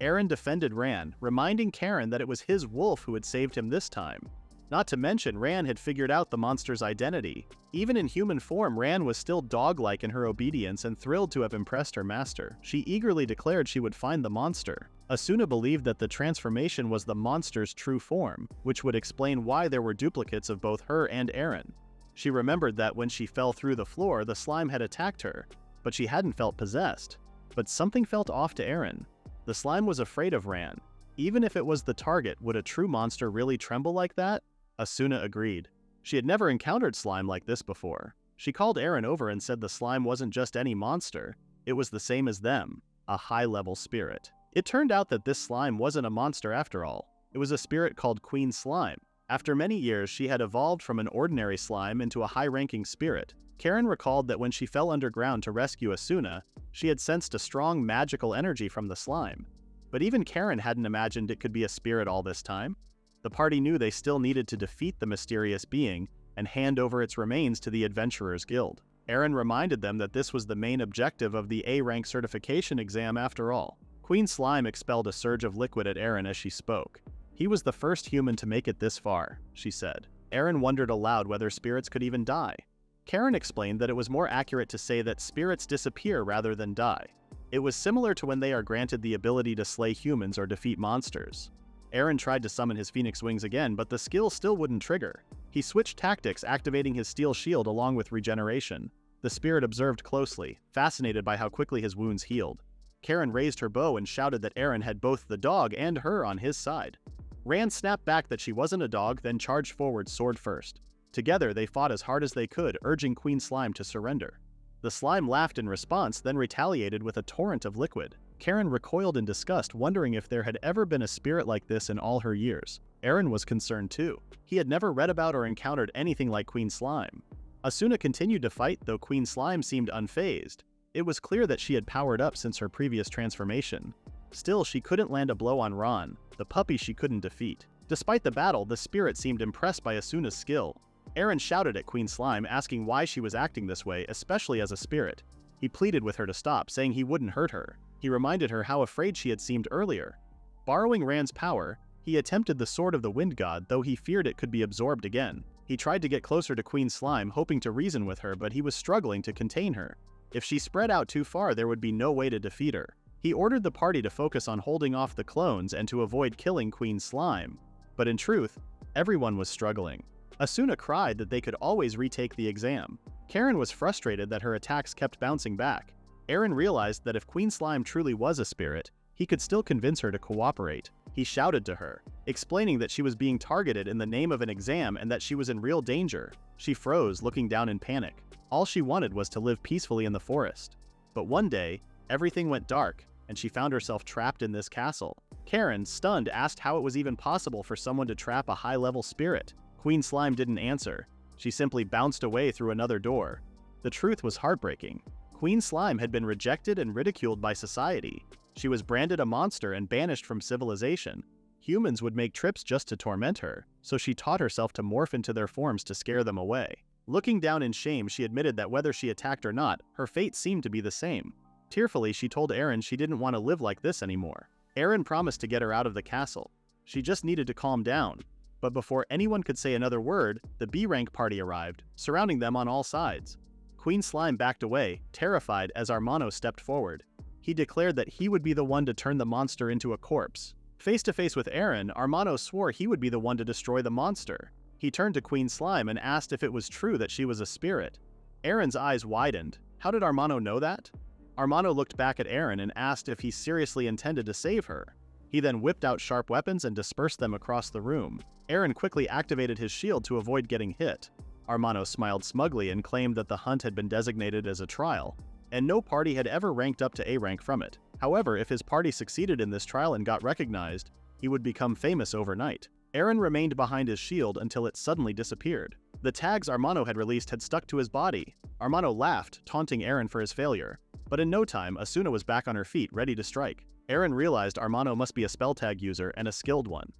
Aaron defended Ran, reminding Karen that it was his wolf who had saved him this time. Not to mention, Ran had figured out the monster's identity. Even in human form, Ran was still dog-like in her obedience and thrilled to have impressed her master. She eagerly declared she would find the monster. Asuna believed that the transformation was the monster's true form, which would explain why there were duplicates of both her and Aaron. She remembered that when she fell through the floor, the slime had attacked her, but she hadn't felt possessed. But something felt off to Aaron. The slime was afraid of Ran. Even if it was the target, would a true monster really tremble like that? Asuna agreed. She had never encountered slime like this before. She called Aaron over and said the slime wasn't just any monster, it was the same as them, a high-level spirit. It turned out that this slime wasn't a monster after all. It was a spirit called Queen Slime. After many years, she had evolved from an ordinary slime into a high-ranking spirit. Karen recalled that when she fell underground to rescue Asuna, she had sensed a strong magical energy from the slime. But even Karen hadn't imagined it could be a spirit all this time. The party knew they still needed to defeat the mysterious being and hand over its remains to the Adventurers Guild. Aaron reminded them that this was the main objective of the A-rank certification exam after all. Queen Slime expelled a surge of liquid at Aaron as she spoke. He was the first human to make it this far, she said. Aaron wondered aloud whether spirits could even die. Karen explained that it was more accurate to say that spirits disappear rather than die. It was similar to when they are granted the ability to slay humans or defeat monsters. Aaron tried to summon his phoenix wings again, but the skill still wouldn't trigger. He switched tactics, activating his steel shield along with regeneration. The spirit observed closely, fascinated by how quickly his wounds healed. Karen raised her bow and shouted that Aaron had both the dog and her on his side. Ran snapped back that she wasn't a dog, then charged forward sword first. Together, they fought as hard as they could, urging Queen Slime to surrender. The slime laughed in response, then retaliated with a torrent of liquid. Karen recoiled in disgust, wondering if there had ever been a spirit like this in all her years. Aaron was concerned too. He had never read about or encountered anything like Queen Slime. Asuna continued to fight, though Queen Slime seemed unfazed. It was clear that she had powered up since her previous transformation. Still, she couldn't land a blow on Ran, the puppy she couldn't defeat. Despite the battle, the spirit seemed impressed by Asuna's skill. Aaron shouted at Queen Slime, asking why she was acting this way, especially as a spirit. He pleaded with her to stop, saying he wouldn't hurt her. He reminded her how afraid she had seemed earlier. Borrowing Ran's power, he attempted the Sword of the Wind God, though he feared it could be absorbed again. He tried to get closer to Queen Slime, hoping to reason with her, but he was struggling to contain her. If she spread out too far, there would be no way to defeat her. He ordered the party to focus on holding off the clones and to avoid killing Queen Slime. But in truth, everyone was struggling. Asuna cried that they could always retake the exam. Karen was frustrated that her attacks kept bouncing back. Aaron realized that if Queen Slime truly was a spirit, he could still convince her to cooperate. He shouted to her, explaining that she was being targeted in the name of an exam and that she was in real danger. She froze, looking down in panic. All she wanted was to live peacefully in the forest. But one day, everything went dark, and she found herself trapped in this castle. Karen, stunned, asked how it was even possible for someone to trap a high-level spirit. Queen Slime didn't answer. She simply bounced away through another door. The truth was heartbreaking. Queen Slime had been rejected and ridiculed by society. She was branded a monster and banished from civilization. Humans would make trips just to torment her, so she taught herself to morph into their forms to scare them away. Looking down in shame, she admitted that whether she attacked or not, her fate seemed to be the same. Tearfully, she told Aaron she didn't want to live like this anymore. Aaron promised to get her out of the castle. She just needed to calm down. But before anyone could say another word, the B-rank party arrived, surrounding them on all sides. Queen Slime backed away, terrified, as Armano stepped forward. He declared that he would be the one to turn the monster into a corpse. Face to face with Aaron, Armano swore he would be the one to destroy the monster. He turned to Queen Slime and asked if it was true that she was a spirit. Aaron's eyes widened. How did Armano know that? Armano looked back at Aaron and asked if he seriously intended to save her. He then whipped out sharp weapons and dispersed them across the room. Aaron quickly activated his shield to avoid getting hit. Armano smiled smugly and claimed that the hunt had been designated as a trial, and no party had ever ranked up to A rank from it. However, if his party succeeded in this trial and got recognized, he would become famous overnight. Aaron remained behind his shield until it suddenly disappeared. The tags Armano had released had stuck to his body. Armano laughed, taunting Aaron for his failure. But in no time, Asuna was back on her feet, ready to strike. Aaron realized Armano must be a spell tag user and a skilled one.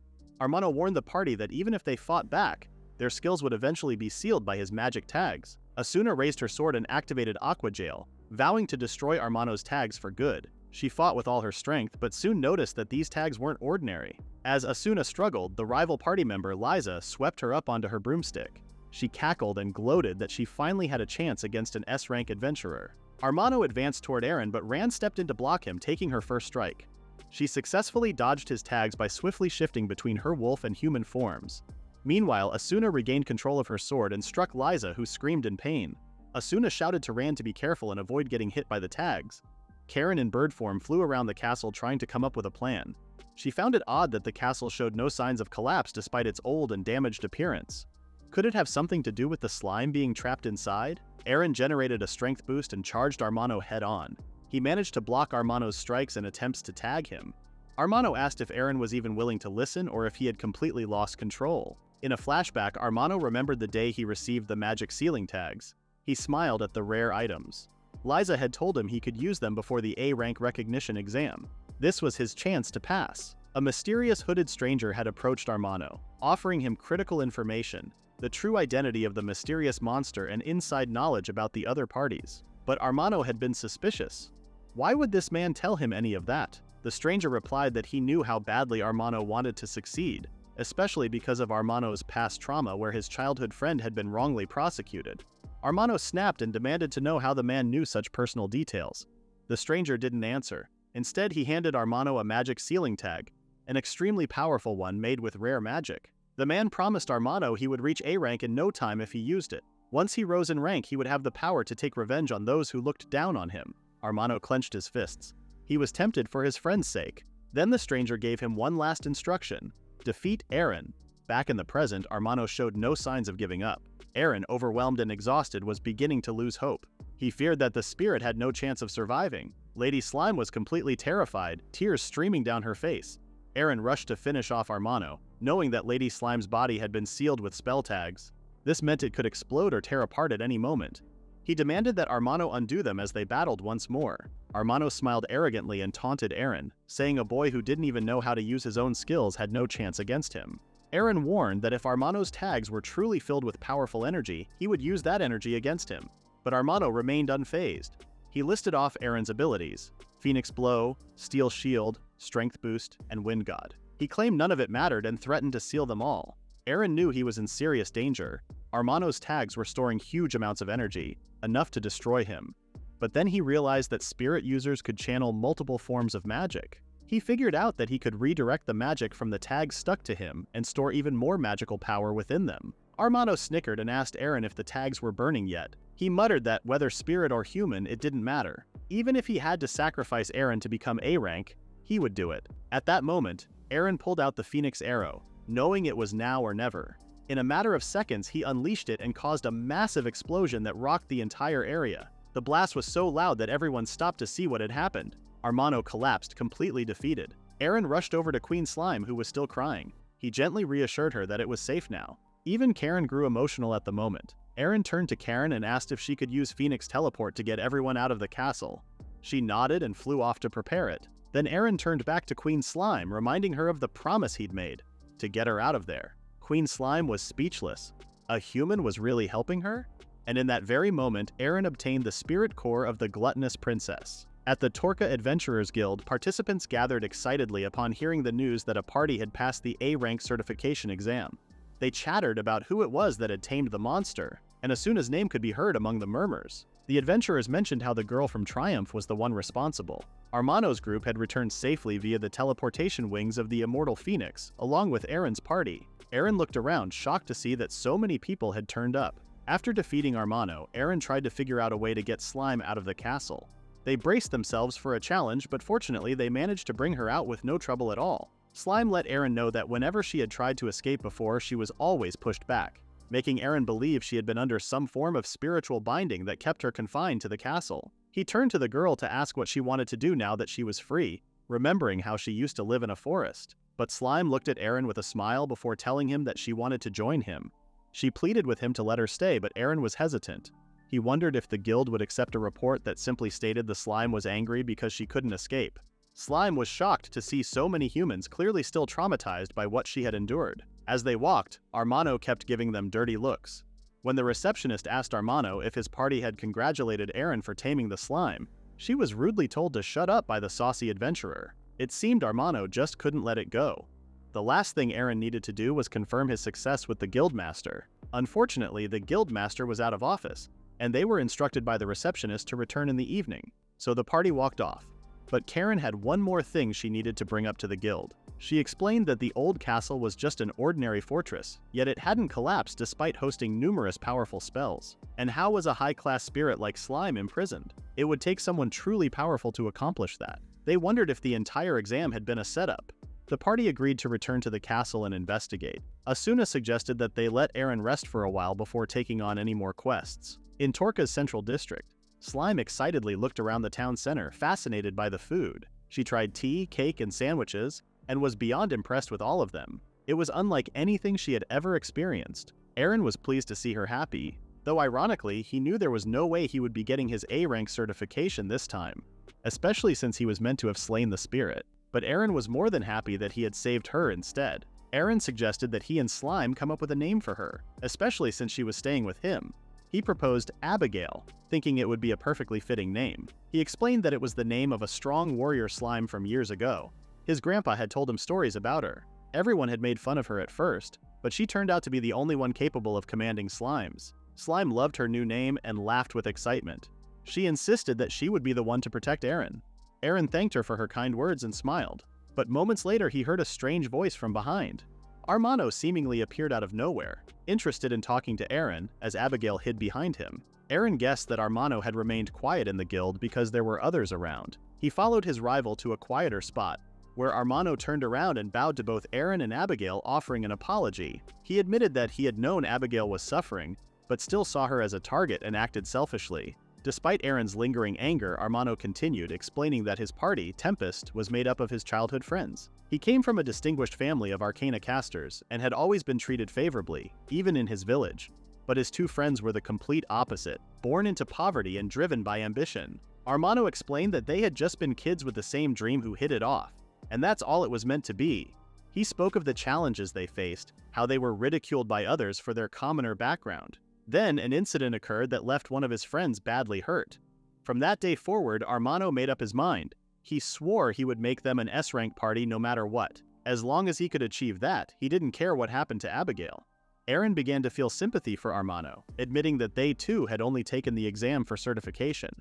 Armano warned the party that even if they fought back, their skills would eventually be sealed by his magic tags. Asuna raised her sword and activated Aqua Jail, vowing to destroy Armano's tags for good. She fought with all her strength, but soon noticed that these tags weren't ordinary. As Asuna struggled, the rival party member, Liza, swept her up onto her broomstick. She cackled and gloated that she finally had a chance against an S-rank adventurer. Armano advanced toward Aaron, but Ran stepped in to block him, taking her first strike. She successfully dodged his tags by swiftly shifting between her wolf and human forms. Meanwhile, Asuna regained control of her sword and struck Liza, who screamed in pain. Asuna shouted to Ran to be careful and avoid getting hit by the tags. Karen in bird form flew around the castle trying to come up with a plan. She found it odd that the castle showed no signs of collapse despite its old and damaged appearance. Could it have something to do with the slime being trapped inside? Aaron generated a strength boost and charged Armano head-on. He managed to block Armano's strikes and attempts to tag him. Armano asked if Aaron was even willing to listen or if he had completely lost control. In a flashback, Armano remembered the day he received the magic ceiling tags. He smiled at the rare items. Liza had told him he could use them before the A-rank recognition exam. This was his chance to pass. A mysterious hooded stranger had approached Armano, offering him critical information, the true identity of the mysterious monster and inside knowledge about the other parties. But Armano had been suspicious. Why would this man tell him any of that? The stranger replied that he knew how badly Armano wanted to succeed, especially because of Armano's past trauma where his childhood friend had been wrongly prosecuted. Armano snapped and demanded to know how the man knew such personal details. The stranger didn't answer. Instead, he handed Armano a magic ceiling tag, an extremely powerful one made with rare magic. The man promised Armano he would reach A rank in no time if he used it. Once he rose in rank, he would have the power to take revenge on those who looked down on him. Armano clenched his fists. He was tempted for his friend's sake. Then the stranger gave him one last instruction: defeat Aaron. Back in the present, Armano showed no signs of giving up. Aaron, overwhelmed and exhausted, was beginning to lose hope. He feared that the spirit had no chance of surviving. Lady Slime was completely terrified, tears streaming down her face. Aaron rushed to finish off Armano, knowing that Lady Slime's body had been sealed with spell tags. This meant it could explode or tear apart at any moment. He demanded that Armano undo them as they battled once more. Armano smiled arrogantly and taunted Aaron, saying a boy who didn't even know how to use his own skills had no chance against him. Aaron warned that if Armano's tags were truly filled with powerful energy, he would use that energy against him. But Armano remained unfazed. He listed off Aaron's abilities: Phoenix Blow, Steel Shield, Strength Boost, and Wind God. He claimed none of it mattered and threatened to seal them all. Aaron knew he was in serious danger. Armano's tags were storing huge amounts of energy, enough to destroy him. But then he realized that spirit users could channel multiple forms of magic. He figured out that he could redirect the magic from the tags stuck to him and store even more magical power within them. Armano snickered and asked Aaron if the tags were burning yet. He muttered that whether spirit or human, it didn't matter. Even if he had to sacrifice Aaron to become A rank, he would do it. At that moment, Aaron pulled out the Phoenix arrow, knowing it was now or never. In a matter of seconds, he unleashed it and caused a massive explosion that rocked the entire area. The blast was so loud that everyone stopped to see what had happened. Armano collapsed, completely defeated. Aaron rushed over to Queen Slime, who was still crying. He gently reassured her that it was safe now. Even Karen grew emotional at the moment. Aaron turned to Karen and asked if she could use Phoenix Teleport to get everyone out of the castle. She nodded and flew off to prepare it. Then Aaron turned back to Queen Slime, reminding her of the promise he'd made to get her out of there. Queen Slime was speechless. A human was really helping her? And in that very moment, Aaron obtained the spirit core of the gluttonous princess. At the Torka Adventurers Guild, participants gathered excitedly upon hearing the news that a party had passed the A-rank certification exam. They chattered about who it was that had tamed the monster, and Asuna's name could be heard among the murmurs. The adventurers mentioned how the girl from Triumph was the one responsible. Armano's group had returned safely via the teleportation wings of the Immortal Phoenix, along with Aaron's party. Aaron looked around, shocked to see that so many people had turned up. After defeating Armano, Aaron tried to figure out a way to get Slime out of the castle. They braced themselves for a challenge, but fortunately they managed to bring her out with no trouble at all. Slime let Aaron know that whenever she had tried to escape before, she was always pushed back, making Aaron believe she had been under some form of spiritual binding that kept her confined to the castle. He turned to the girl to ask what she wanted to do now that she was free, remembering how she used to live in a forest. But Slime looked at Aaron with a smile before telling him that she wanted to join him. She pleaded with him to let her stay, but Aaron was hesitant. He wondered if the guild would accept a report that simply stated the Slime was angry because she couldn't escape. Slime was shocked to see so many humans clearly still traumatized by what she had endured. As they walked, Armano kept giving them dirty looks. When the receptionist asked Armano if his party had congratulated Aaron for taming the Slime, she was rudely told to shut up by the saucy adventurer. It seemed Armano just couldn't let it go. The last thing Aaron needed to do was confirm his success with the guildmaster. Unfortunately, the guildmaster was out of office, and they were instructed by the receptionist to return in the evening, so the party walked off. But Karen had one more thing she needed to bring up to the guild. She explained that the old castle was just an ordinary fortress, yet it hadn't collapsed despite hosting numerous powerful spells. And how was a high-class spirit like Slime imprisoned? It would take someone truly powerful to accomplish that. They wondered if the entire exam had been a setup. The party agreed to return to the castle and investigate. Asuna suggested that they let Aaron rest for a while before taking on any more quests. In Torka's central district, Slime excitedly looked around the town center, fascinated by the food. She tried tea, cake, and sandwiches, and was beyond impressed with all of them. It was unlike anything she had ever experienced. Aaron was pleased to see her happy, though ironically, he knew there was no way he would be getting his A-rank certification this time, especially since he was meant to have slain the spirit. But Aaron was more than happy that he had saved her instead. Aaron suggested that he and Slime come up with a name for her, especially since she was staying with him. He proposed Abigail, thinking it would be a perfectly fitting name. He explained that it was the name of a strong warrior Slime from years ago. His grandpa had told him stories about her. Everyone had made fun of her at first, but she turned out to be the only one capable of commanding slimes. Slime loved her new name and laughed with excitement. She insisted that she would be the one to protect Aaron. Aaron thanked her for her kind words and smiled, but moments later he heard a strange voice from behind. Armano seemingly appeared out of nowhere, interested in talking to Aaron, as Abigail hid behind him. Aaron guessed that Armano had remained quiet in the guild because there were others around. He followed his rival to a quieter spot, where Armano turned around and bowed to both Aaron and Abigail, offering an apology. He admitted that he had known Abigail was suffering, but still saw her as a target and acted selfishly. Despite Aaron's lingering anger, Armano continued, explaining that his party, Tempest, was made up of his childhood friends. He came from a distinguished family of arcana casters and had always been treated favorably, even in his village. But his two friends were the complete opposite, born into poverty and driven by ambition. Armano explained that they had just been kids with the same dream who hit it off, and that's all it was meant to be. He spoke of the challenges they faced, how they were ridiculed by others for their commoner background. Then, an incident occurred that left one of his friends badly hurt. From that day forward, Armano made up his mind. He swore he would make them an S-rank party no matter what. As long as he could achieve that, he didn't care what happened to Abigail. Aaron began to feel sympathy for Armano, admitting that they too had only taken the exam for certification.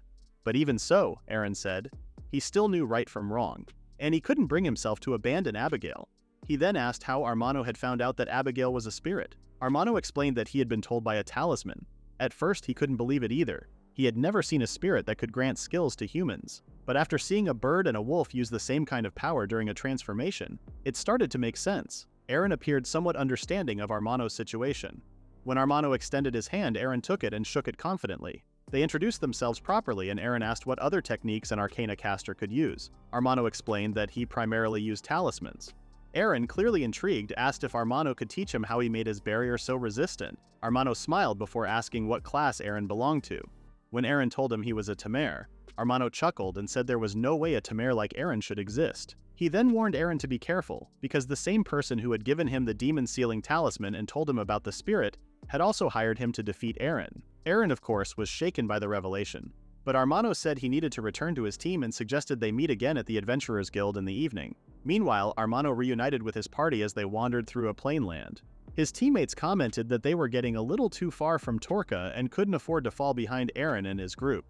But even so, Aaron said, he still knew right from wrong, and he couldn't bring himself to abandon Abigail. He then asked how Armano had found out that Abigail was a spirit. Armano explained that he had been told by a talisman. At first, he couldn't believe it either. He had never seen a spirit that could grant skills to humans. But after seeing a bird and a wolf use the same kind of power during a transformation, it started to make sense. Eren appeared somewhat understanding of Armano's situation. When Armano extended his hand, Eren took it and shook it confidently. They introduced themselves properly, and Eren asked what other techniques an arcana caster could use. Armano explained that he primarily used talismans. Eren, clearly intrigued, asked if Armano could teach him how he made his barrier so resistant. Armano smiled before asking what class Eren belonged to. When Eren told him he was a Tamer, Armano chuckled and said there was no way a Tamer like Eren should exist. He then warned Eren to be careful, because the same person who had given him the demon sealing talisman and told him about the spirit had also hired him to defeat Eren. Eren, of course, was shaken by the revelation, but Armano said he needed to return to his team and suggested they meet again at the Adventurers Guild in the evening. Meanwhile, Armano reunited with his party as they wandered through a plain land. His teammates commented that they were getting a little too far from Torka and couldn't afford to fall behind Eren and his group.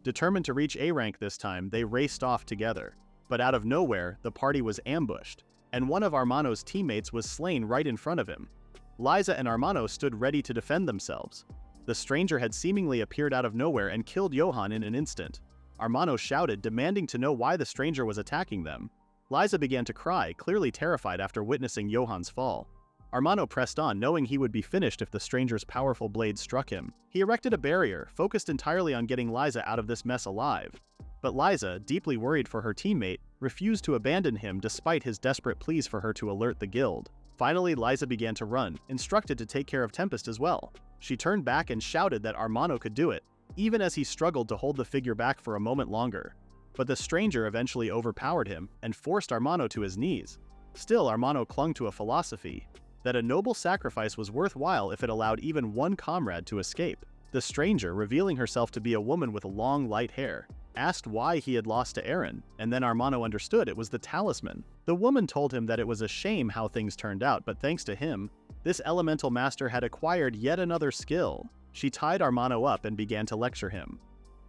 Determined to reach A rank this time, they raced off together. But out of nowhere, the party was ambushed, and one of Armano's teammates was slain right in front of him. Liza and Armano stood ready to defend themselves. The stranger had seemingly appeared out of nowhere and killed Johan in an instant. Armano shouted, demanding to know why the stranger was attacking them. Liza began to cry, clearly terrified after witnessing Johan's fall. Armano pressed on, knowing he would be finished if the stranger's powerful blade struck him. He erected a barrier, focused entirely on getting Liza out of this mess alive. But Liza, deeply worried for her teammate, refused to abandon him despite his desperate pleas for her to alert the guild. Finally, Liza began to run, instructed to take care of Tempest as well. She turned back and shouted that Armano could do it, even as he struggled to hold the figure back for a moment longer. But the stranger eventually overpowered him and forced Armano to his knees. Still, Armano clung to a philosophy that a noble sacrifice was worthwhile if it allowed even one comrade to escape. The stranger, revealing herself to be a woman with long, light hair, asked why he had lost to Eren, and then Armano understood it was the talisman. The woman told him that it was a shame how things turned out, but thanks to him, this elemental master had acquired yet another skill. She tied Armano up and began to lecture him.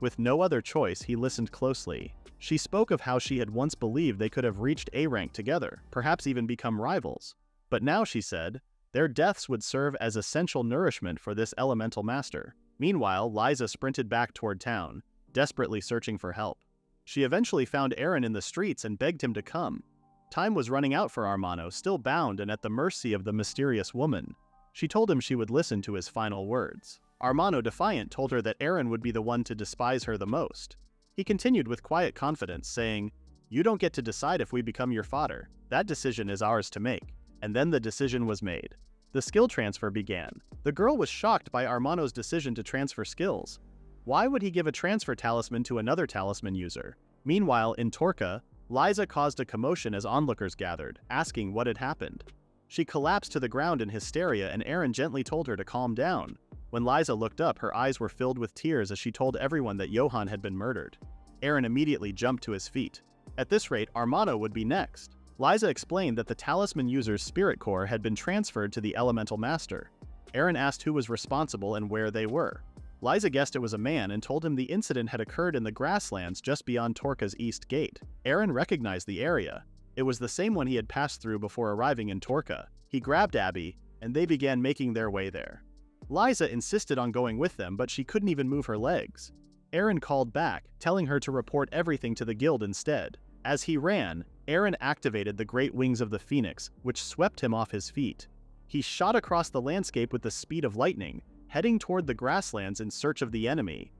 With no other choice, he listened closely. She spoke of how she had once believed they could have reached A rank together, perhaps even become rivals. But now, she said, their deaths would serve as essential nourishment for this elemental master. Meanwhile, Liza sprinted back toward town, desperately searching for help. She eventually found Eren in the streets and begged him to come. Time was running out for Armano, still bound and at the mercy of the mysterious woman. She told him she would listen to his final words. Armano, defiant, told her that Eren would be the one to despise her the most. He continued with quiet confidence, saying, "You don't get to decide if we become your fodder. That decision is ours to make." And then the decision was made. The skill transfer began. The girl was shocked by Armano's decision to transfer skills. Why would he give a transfer talisman to another talisman user? Meanwhile, in Torka, Liza caused a commotion as onlookers gathered, asking what had happened. She collapsed to the ground in hysteria, and Eren gently told her to calm down. When Liza looked up, her eyes were filled with tears as she told everyone that Johan had been murdered. Eren immediately jumped to his feet. At this rate, Armano would be next. Liza explained that the talisman user's spirit core had been transferred to the elemental master. Eren asked who was responsible and where they were. Liza guessed it was a man and told him the incident had occurred in the grasslands just beyond Torka's east gate. Eren recognized the area. It was the same one he had passed through before arriving in Torka. He grabbed Abby, and they began making their way there. Liza insisted on going with them, but she couldn't even move her legs. Eren called back, telling her to report everything to the guild instead. As he ran, Eren activated the great wings of the phoenix, which swept him off his feet. He shot across the landscape with the speed of lightning, heading toward the grasslands in search of the enemy.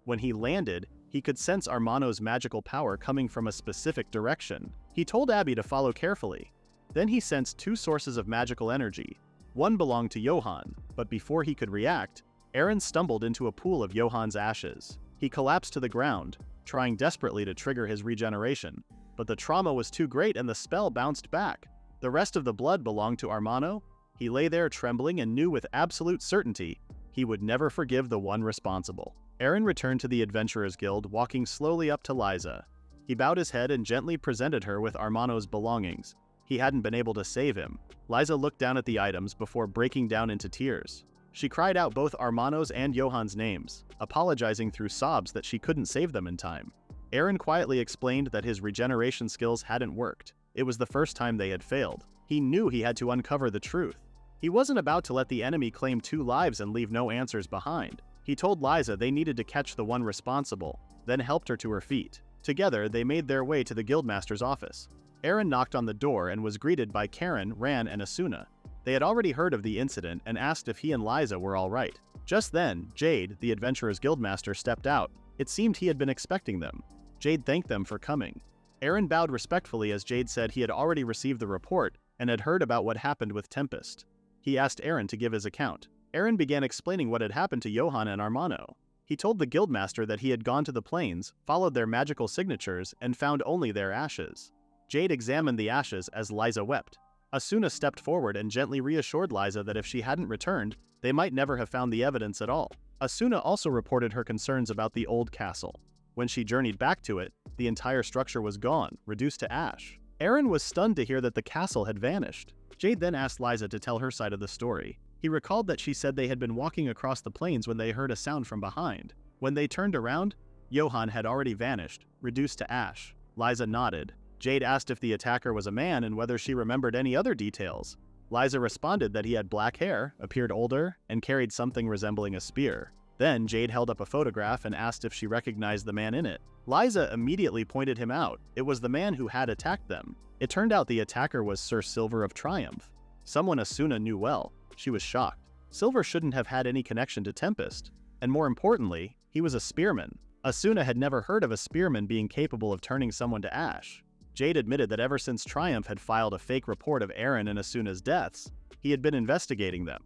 When he landed, he could sense Armano's magical power coming from a specific direction. He told Abby to follow carefully. Then he sensed two sources of magical energy. One belonged to Johan, but before he could react, Eren stumbled into a pool of Johan's ashes. He collapsed to the ground, trying desperately to trigger his regeneration, but the trauma was too great and the spell bounced back. The rest of the blood belonged to Armano. He lay there trembling and knew with absolute certainty he would never forgive the one responsible. Eren returned to the Adventurers Guild, walking slowly up to Liza. He bowed his head and gently presented her with Armano's belongings. He hadn't been able to save him. Liza looked down at the items before breaking down into tears. She cried out both Armano's and Johan's names, apologizing through sobs that she couldn't save them in time. Eren quietly explained that his regeneration skills hadn't worked. It was the first time they had failed. He knew he had to uncover the truth. He wasn't about to let the enemy claim 2 lives and leave no answers behind. He told Liza they needed to catch the one responsible, then helped her to her feet. Together, they made their way to the guildmaster's office. Eren knocked on the door and was greeted by Karen, Ran, and Asuna. They had already heard of the incident and asked if he and Liza were all right. Just then, Jade, the adventurer's guildmaster, stepped out. It seemed he had been expecting them. Jade thanked them for coming. Eren bowed respectfully as Jade said he had already received the report and had heard about what happened with Tempest. He asked Eren to give his account. Eren began explaining what had happened to Johan and Armano. He told the guildmaster that he had gone to the plains, followed their magical signatures, and found only their ashes. Jade examined the ashes as Liza wept. Asuna stepped forward and gently reassured Liza that if she hadn't returned, they might never have found the evidence at all. Asuna also reported her concerns about the old castle. When she journeyed back to it, the entire structure was gone, reduced to ash. Eren was stunned to hear that the castle had vanished. Jade then asked Liza to tell her side of the story. He recalled that she said they had been walking across the plains when they heard a sound from behind. When they turned around, Johan had already vanished, reduced to ash. Liza nodded. Jade asked if the attacker was a man and whether she remembered any other details. Liza responded that he had black hair, appeared older, and carried something resembling a spear. Then Jade held up a photograph and asked if she recognized the man in it. Liza immediately pointed him out. It was the man who had attacked them. It turned out the attacker was Sir Silver of Triumph. Someone Asuna knew well. She was shocked. Silver shouldn't have had any connection to Tempest. And more importantly, he was a spearman. Asuna had never heard of a spearman being capable of turning someone to ash. Jade admitted that ever since Triumph had filed a fake report of Eren and Asuna's deaths, he had been investigating them.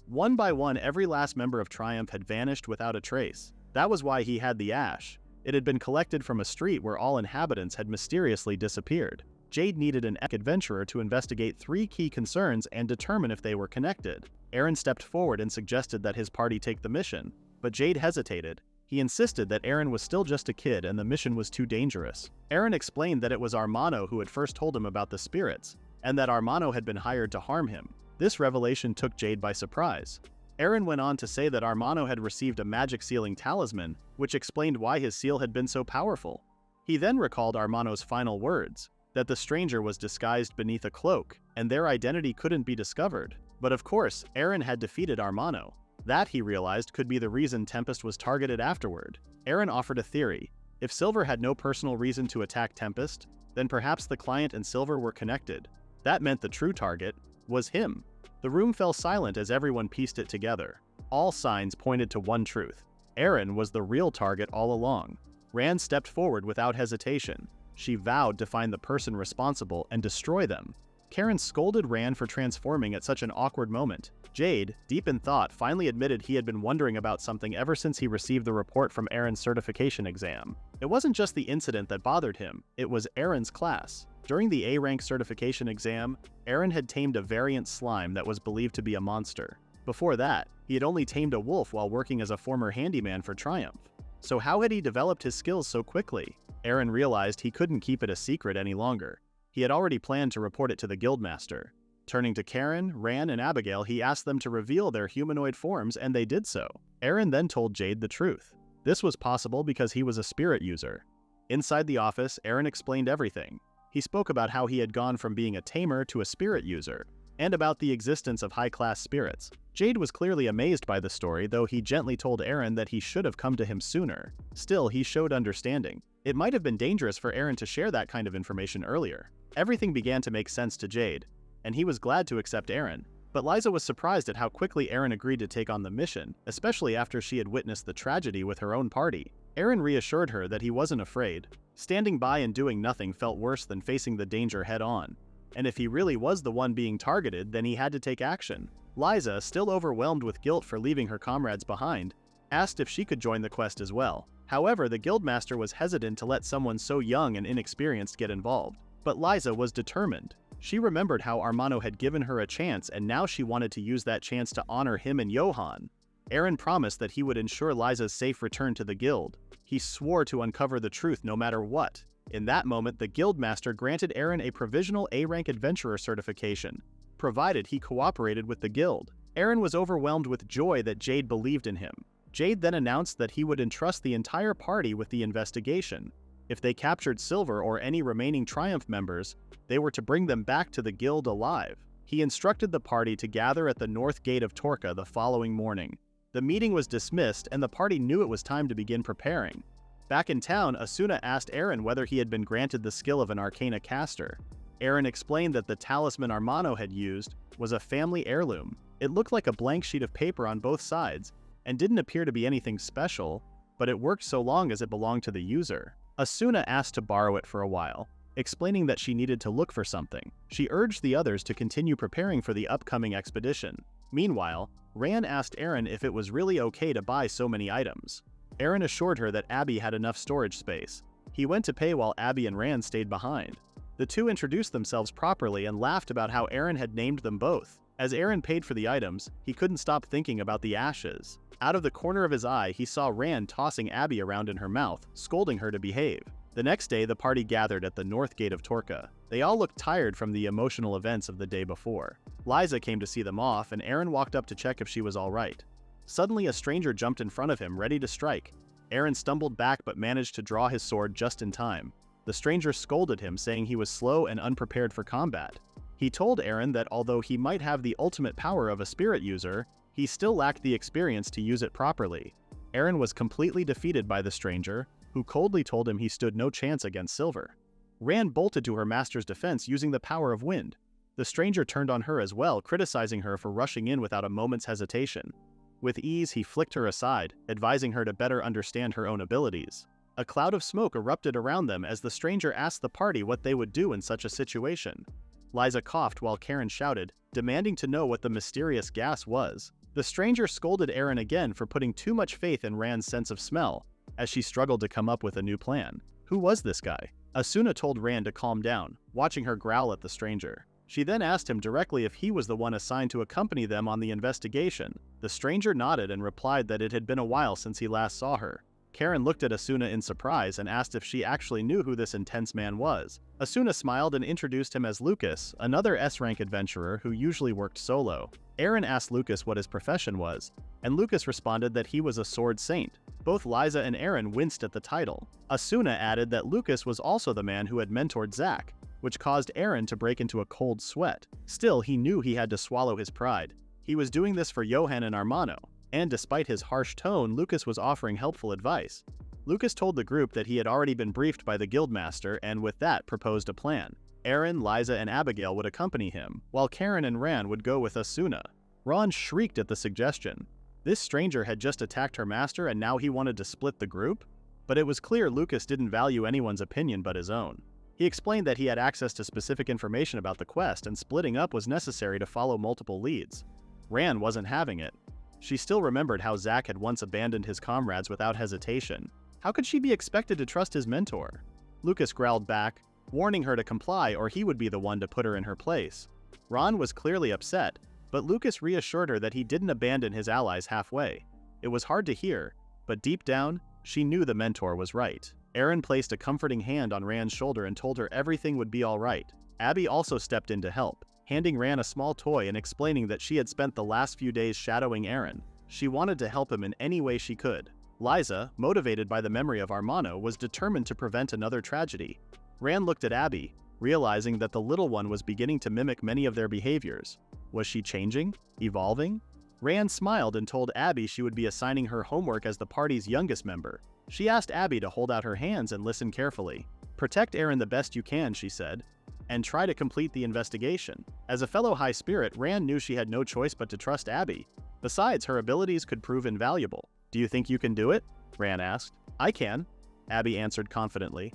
One by one, every last member of Triumph had vanished without a trace. That was why he had the ash. It had been collected from a street where all inhabitants had mysteriously disappeared. Jade needed an adventurer to investigate 3 key concerns and determine if they were connected. Eren stepped forward and suggested that his party take the mission, but Jade hesitated. He insisted that Eren was still just a kid and the mission was too dangerous. Eren explained that it was Armano who had first told him about the spirits, and that Armano had been hired to harm him. This revelation took Jade by surprise. Eren went on to say that Armano had received a magic sealing talisman, which explained why his seal had been so powerful. He then recalled Armano's final words, that the stranger was disguised beneath a cloak, and their identity couldn't be discovered. But of course, Eren had defeated Armano. That, he realized, could be the reason Tempest was targeted afterward. Eren offered a theory. If Silver had no personal reason to attack Tempest, then perhaps the client and Silver were connected. That meant the true target was him. The room fell silent as everyone pieced it together. All signs pointed to one truth. Eren was the real target all along. Ran stepped forward without hesitation. She vowed to find the person responsible and destroy them. Karen scolded Ran for transforming at such an awkward moment. Jade, deep in thought, finally admitted he had been wondering about something ever since he received the report from Eren's certification exam. It wasn't just the incident that bothered him, it was Eren's class. During the A-rank certification exam, Eren had tamed a variant slime that was believed to be a monster. Before that, he had only tamed a wolf while working as a former handyman for Triumph. So how had he developed his skills so quickly? Eren realized he couldn't keep it a secret any longer. He had already planned to report it to the guildmaster. Turning to Karen, Ran, and Abigail, he asked them to reveal their humanoid forms, and they did so. Eren then told Jade the truth. This was possible because he was a spirit user. Inside the office, Eren explained everything. He spoke about how he had gone from being a tamer to a spirit user, and about the existence of high-class spirits. Jade was clearly amazed by the story, though he gently told Eren that he should have come to him sooner. Still, he showed understanding. It might have been dangerous for Eren to share that kind of information earlier. Everything began to make sense to Jade, and he was glad to accept Eren. But Liza was surprised at how quickly Eren agreed to take on the mission, especially after she had witnessed the tragedy with her own party. Eren reassured her that he wasn't afraid. Standing by and doing nothing felt worse than facing the danger head-on. And if he really was the one being targeted, then he had to take action. Liza, still overwhelmed with guilt for leaving her comrades behind, asked if she could join the quest as well. However, the guildmaster was hesitant to let someone so young and inexperienced get involved. But Liza was determined. She remembered how Armano had given her a chance, and now she wanted to use that chance to honor him and Johan. Eren promised that he would ensure Liza's safe return to the guild. He swore to uncover the truth no matter what. In that moment, the guildmaster granted Eren a provisional A-rank adventurer certification, provided he cooperated with the guild. Eren was overwhelmed with joy that Jade believed in him. Jade then announced that he would entrust the entire party with the investigation. If they captured Silver or any remaining Triumph members, They were to bring them back to the guild alive. He instructed the party to gather at the north gate of Torca the following morning. The meeting was dismissed and the party knew it was time to begin preparing. Back in town, Asuna asked Eren whether he had been granted the skill of an arcana caster. Eren explained that the talisman Armano had used was a family heirloom. It looked like a blank sheet of paper on both sides, and didn't appear to be anything special, but it worked so long as it belonged to the user. Asuna asked to borrow it for a while, explaining that she needed to look for something. She urged the others to continue preparing for the upcoming expedition. Meanwhile, Ran asked Eren if it was really okay to buy so many items. Eren assured her that Abby had enough storage space. He went to pay while Abby and Ran stayed behind. The two introduced themselves properly and laughed about how Eren had named them both. As Eren paid for the items, he couldn't stop thinking about the ashes. Out of the corner of his eye, he saw Ran tossing Abby around in her mouth, scolding her to behave. The next day, the party gathered at the north gate of Torca. They all looked tired from the emotional events of the day before. Liza came to see them off, and Eren walked up to check if she was all right. Suddenly, a stranger jumped in front of him, ready to strike. Eren stumbled back but managed to draw his sword just in time. The stranger scolded him, saying he was slow and unprepared for combat. He told Eren that although he might have the ultimate power of a spirit user, he still lacked the experience to use it properly. Eren was completely defeated by the stranger, who coldly told him he stood no chance against Silver. Ran bolted to her master's defense using the power of wind. The stranger turned on her as well, criticizing her for rushing in without a moment's hesitation. With ease, he flicked her aside, advising her to better understand her own abilities. A cloud of smoke erupted around them as the stranger asked the party what they would do in such a situation. Liza coughed while Karen shouted, demanding to know what the mysterious gas was. The stranger scolded Eren again for putting too much faith in Ran's sense of smell, as she struggled to come up with a new plan. Who was this guy? Asuna told Ran to calm down, watching her growl at the stranger. She then asked him directly if he was the one assigned to accompany them on the investigation. The stranger nodded and replied that it had been a while since he last saw her. Karen looked at Asuna in surprise and asked if she actually knew who this intense man was. Asuna smiled and introduced him as Lucas, another S-rank adventurer who usually worked solo. Eren asked Lucas what his profession was, and Lucas responded that he was a sword saint. Both Liza and Eren winced at the title. Asuna added that Lucas was also the man who had mentored Zack, which caused Eren to break into a cold sweat. Still, he knew he had to swallow his pride. He was doing this for Johan and Armano, and despite his harsh tone, Lucas was offering helpful advice. Lucas told the group that he had already been briefed by the guildmaster and with that proposed a plan. Eren, Liza, and Abigail would accompany him, while Karen and Ran would go with Asuna. Ron shrieked at the suggestion. This stranger had just attacked her master and now he wanted to split the group? But it was clear Lucas didn't value anyone's opinion but his own. He explained that he had access to specific information about the quest and splitting up was necessary to follow multiple leads. Ran wasn't having it. She still remembered how Zack had once abandoned his comrades without hesitation. How could she be expected to trust his mentor? Lucas growled back, warning her to comply or he would be the one to put her in her place. Ron was clearly upset, but Lucas reassured her that he didn't abandon his allies halfway. It was hard to hear, but deep down, she knew the mentor was right. Eren placed a comforting hand on Ran's shoulder and told her everything would be all right. Abby also stepped in to help, handing Ran a small toy and explaining that she had spent the last few days shadowing Eren. She wanted to help him in any way she could. Liza, motivated by the memory of Armano, was determined to prevent another tragedy. Ran looked at Abby, realizing that the little one was beginning to mimic many of their behaviors. Was she changing? Evolving? Ran smiled and told Abby she would be assigning her homework as the party's youngest member. She asked Abby to hold out her hands and listen carefully. Protect Eren the best you can, she said, and try to complete the investigation. As a fellow high spirit, Ran knew she had no choice but to trust Abby. Besides, her abilities could prove invaluable. Do you think you can do it? Ran asked. I can, Abby answered confidently.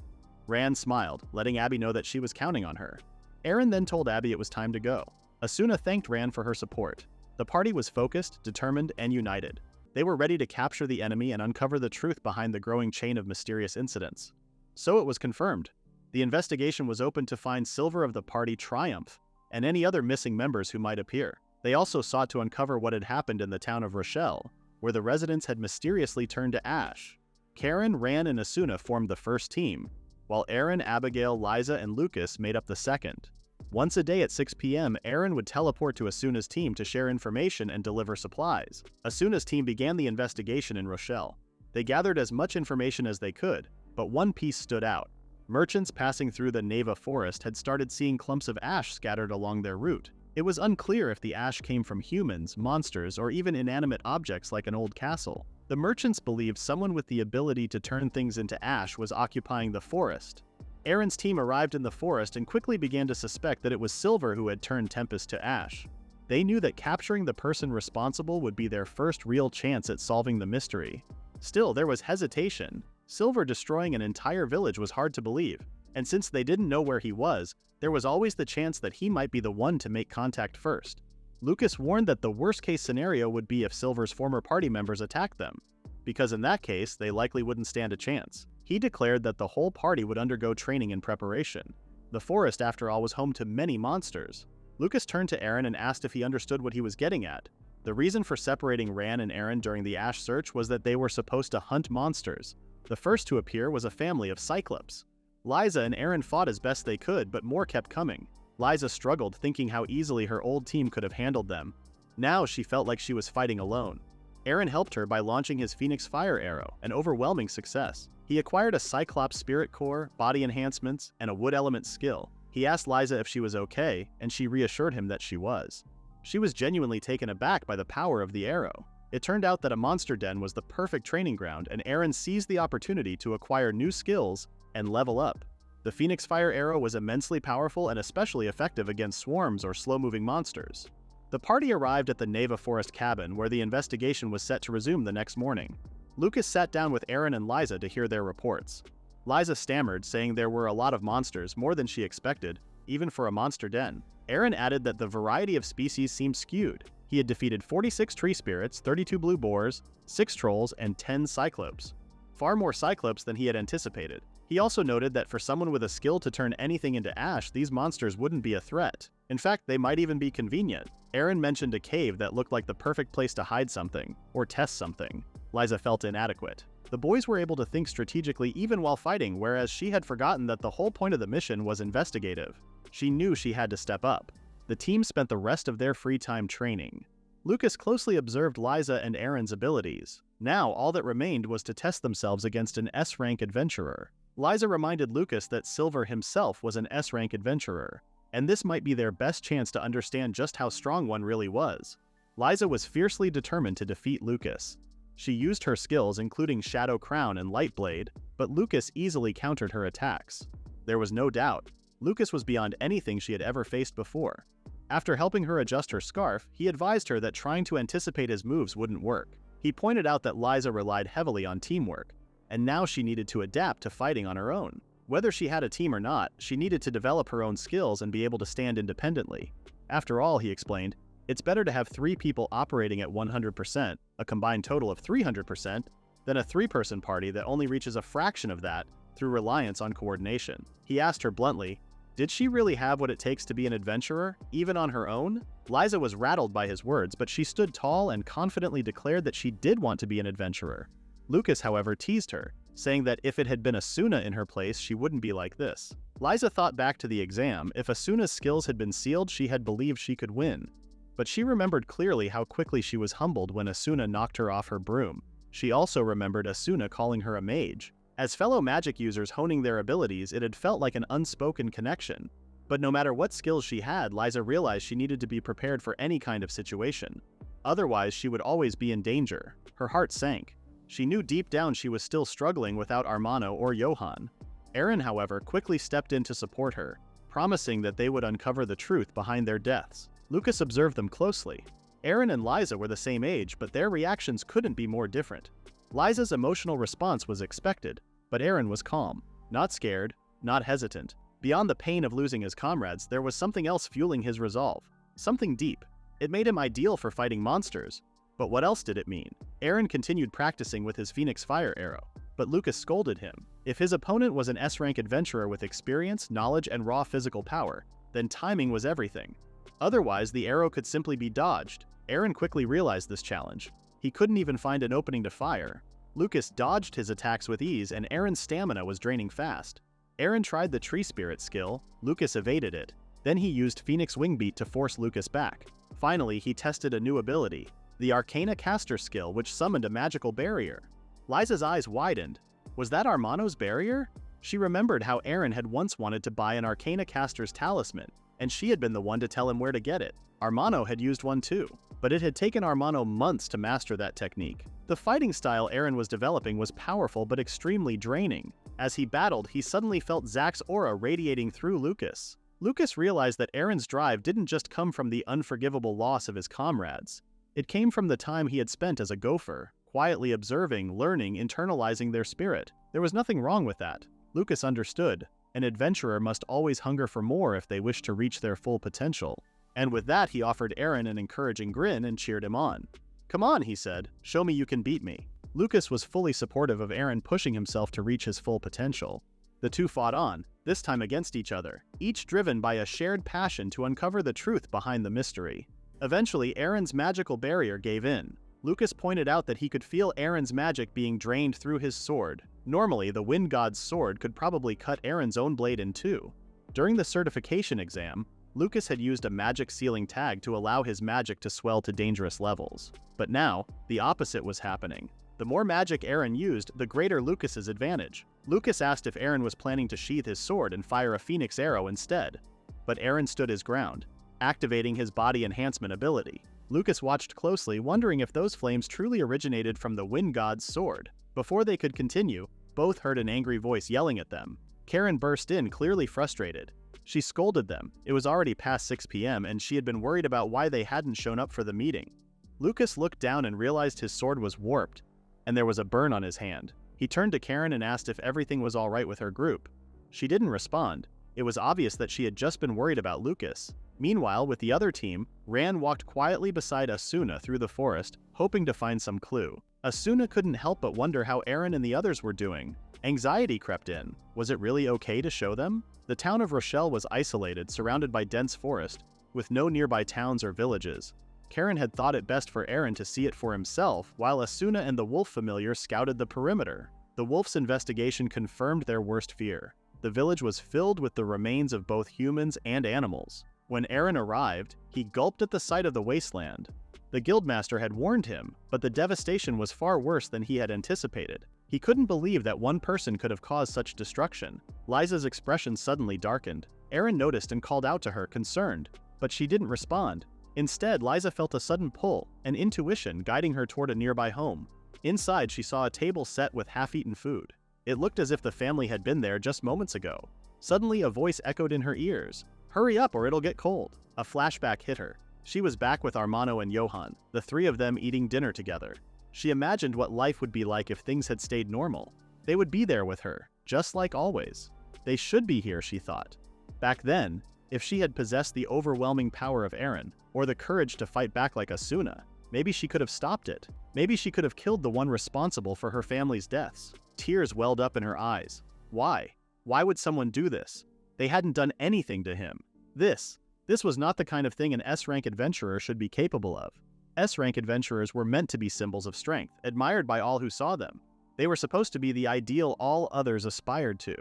Ran smiled, letting Abby know that she was counting on her. Eren then told Abby it was time to go. Asuna thanked Ran for her support. The party was focused, determined, and united. They were ready to capture the enemy and uncover the truth behind the growing chain of mysterious incidents. So it was confirmed. The investigation was open to find Silver of the party Triumph, and any other missing members who might appear. They also sought to uncover what had happened in the town of Rochelle, where the residents had mysteriously turned to ash. Karen, Ran, and Asuna formed the first team, while Eren, Abigail, Liza, and Lucas made up the second. Once a day at 6 p.m., Eren would teleport to Asuna's team to share information and deliver supplies. Asuna's team began the investigation in Rochelle. They gathered as much information as they could, but one piece stood out. Merchants passing through the Neva forest had started seeing clumps of ash scattered along their route. It was unclear if the ash came from humans, monsters, or even inanimate objects like an old castle. The merchants believed someone with the ability to turn things into ash was occupying the forest. Aaron's team arrived in the forest and quickly began to suspect that it was Silver who had turned Tempest to ash. They knew that capturing the person responsible would be their first real chance at solving the mystery. Still, there was hesitation. Silver destroying an entire village was hard to believe, and since they didn't know where he was, there was always the chance that he might be the one to make contact first. Lucas warned that the worst-case scenario would be if Silver's former party members attacked them, because in that case, they likely wouldn't stand a chance. He declared that the whole party would undergo training and preparation. The forest, after all, was home to many monsters. Lucas turned to Aaron and asked if he understood what he was getting at. The reason for separating Ran and Aaron during the ash search was that they were supposed to hunt monsters. The first to appear was a family of Cyclops. Liza and Aaron fought as best they could, but more kept coming. Liza struggled, thinking how easily her old team could have handled them. Now she felt like she was fighting alone. Aaron helped her by launching his Phoenix Fire Arrow, an overwhelming success. He acquired a Cyclops Spirit Core, body enhancements, and a Wood Element skill. He asked Liza if she was okay, and she reassured him that she was. She was genuinely taken aback by the power of the arrow. It turned out that a monster den was the perfect training ground, and Aaron seized the opportunity to acquire new skills and level up. The Phoenix Fire Arrow was immensely powerful and especially effective against swarms or slow-moving monsters. The party arrived at the Neva Forest cabin, where the investigation was set to resume the next morning. Lucas sat down with Aaron and Liza to hear their reports. Liza stammered, saying there were a lot of monsters, more than she expected, even for a monster den. Aaron added that the variety of species seemed skewed. He had defeated 46 tree spirits, 32 blue boars, 6 trolls, and 10 cyclopes. Far more cyclopes than he had anticipated. He also noted that for someone with a skill to turn anything into ash, these monsters wouldn't be a threat. In fact, they might even be convenient. Aaron mentioned a cave that looked like the perfect place to hide something, or test something. Liza felt inadequate. The boys were able to think strategically even while fighting, whereas she had forgotten that the whole point of the mission was investigative. She knew she had to step up. The team spent the rest of their free time training. Lucas closely observed Liza and Aaron's abilities. Now, all that remained was to test themselves against an S-rank adventurer. Liza reminded Lucas that Silver himself was an S-rank adventurer, and this might be their best chance to understand just how strong one really was. Liza was fiercely determined to defeat Lucas. She used her skills, including Shadow Crown and Light Blade, but Lucas easily countered her attacks. There was no doubt, Lucas was beyond anything she had ever faced before. After helping her adjust her scarf, he advised her that trying to anticipate his moves wouldn't work. He pointed out that Liza relied heavily on teamwork, and now she needed to adapt to fighting on her own. Whether she had a team or not, she needed to develop her own skills and be able to stand independently. After all, he explained, it's better to have 3 people operating at 100%, a combined total of 300%, than a 3-person party that only reaches a fraction of that through reliance on coordination. He asked her bluntly, did she really have what it takes to be an adventurer, even on her own? Liza was rattled by his words, but she stood tall and confidently declared that she did want to be an adventurer. Lucas, however, teased her, saying that if it had been Asuna in her place, she wouldn't be like this. Liza thought back to the exam. If Asuna's skills had been sealed, she had believed she could win. But she remembered clearly how quickly she was humbled when Asuna knocked her off her broom. She also remembered Asuna calling her a mage. As fellow magic users honing their abilities, it had felt like an unspoken connection. But no matter what skills she had, Liza realized she needed to be prepared for any kind of situation. Otherwise, she would always be in danger. Her heart sank. She knew deep down she was still struggling without Armano or Johan. Aaron, however, quickly stepped in to support her, promising that they would uncover the truth behind their deaths. Lucas observed them closely. Aaron and Liza were the same age, but their reactions couldn't be more different. Liza's emotional response was expected, but Aaron was calm, not scared, not hesitant. Beyond the pain of losing his comrades, there was something else fueling his resolve. Something deep. It made him ideal for fighting monsters. But what else did it mean? Aaron continued practicing with his Phoenix Fire Arrow, but Lucas scolded him. If his opponent was an S-rank adventurer with experience, knowledge, and raw physical power, then timing was everything. Otherwise, the arrow could simply be dodged. Aaron quickly realized this challenge. He couldn't even find an opening to fire. Lucas dodged his attacks with ease, and Aaron's stamina was draining fast. Aaron tried the Tree Spirit skill. Lucas evaded it. Then he used Phoenix Wingbeat to force Lucas back. Finally, he tested a new ability, the Arcana Caster skill, which summoned a magical barrier. Liza's eyes widened. Was that Armano's barrier? She remembered how Aaron had once wanted to buy an Arcana caster's talisman, and she had been the one to tell him where to get it. Armano had used one too, but it had taken Armano months to master that technique. The fighting style Aaron was developing was powerful but extremely draining. As he battled, he suddenly felt Zack's aura radiating through Lucas. Lucas realized that Aaron's drive didn't just come from the unforgivable loss of his comrades. It came from the time he had spent as a gopher, quietly observing, learning, internalizing their spirit. There was nothing wrong with that. Lucas understood. An adventurer must always hunger for more if they wish to reach their full potential. And with that, he offered Aaron an encouraging grin and cheered him on. "Come on," he said, "show me you can beat me." Lucas was fully supportive of Aaron pushing himself to reach his full potential. The two fought on, this time against each other, each driven by a shared passion to uncover the truth behind the mystery. Eventually, Aaron's magical barrier gave in. Lucas pointed out that he could feel Aaron's magic being drained through his sword. Normally, the Wind God's sword could probably cut Aaron's own blade in two. During the certification exam, Lucas had used a magic ceiling tag to allow his magic to swell to dangerous levels. But now, the opposite was happening. The more magic Aaron used, the greater Lucas's advantage. Lucas asked if Aaron was planning to sheath his sword and fire a phoenix arrow instead. But Aaron stood his ground, activating his body enhancement ability. Lucas watched closely, wondering if those flames truly originated from the Wind God's sword. Before they could continue, both heard an angry voice yelling at them. Karen burst in, clearly frustrated. She scolded them. It was already past 6 p.m. and she had been worried about why they hadn't shown up for the meeting. Lucas looked down and realized his sword was warped, and there was a burn on his hand. He turned to Karen and asked if everything was all right with her group. She didn't respond. It was obvious that she had just been worried about Lucas. Meanwhile, with the other team, Ran walked quietly beside Asuna through the forest, hoping to find some clue. Asuna couldn't help but wonder how Aaron and the others were doing. Anxiety crept in. Was it really okay to show them? The town of Rochelle was isolated, surrounded by dense forest, with no nearby towns or villages. Karen had thought it best for Aaron to see it for himself, while Asuna and the wolf familiar scouted the perimeter. The wolf's investigation confirmed their worst fear. The village was filled with the remains of both humans and animals. When Aaron arrived, he gulped at the sight of the wasteland. The guildmaster had warned him, but the devastation was far worse than he had anticipated. He couldn't believe that one person could have caused such destruction. Liza's expression suddenly darkened. Aaron noticed and called out to her, concerned, but she didn't respond. Instead, Liza felt a sudden pull, an intuition guiding her toward a nearby home. Inside, she saw a table set with half-eaten food. It looked as if the family had been there just moments ago. Suddenly, a voice echoed in her ears. "Hurry up or it'll get cold." A flashback hit her. She was back with Armano and Johan, the three of them eating dinner together. She imagined what life would be like if things had stayed normal. They would be there with her, just like always. They should be here, she thought. Back then, if she had possessed the overwhelming power of Aaron, or the courage to fight back like Asuna, maybe she could have stopped it. Maybe she could have killed the one responsible for her family's deaths. Tears welled up in her eyes. Why? Why would someone do this? They hadn't done anything to him. This was not the kind of thing an S-rank adventurer should be capable of. S-rank adventurers were meant to be symbols of strength, admired by all who saw them. They were supposed to be the ideal all others aspired to.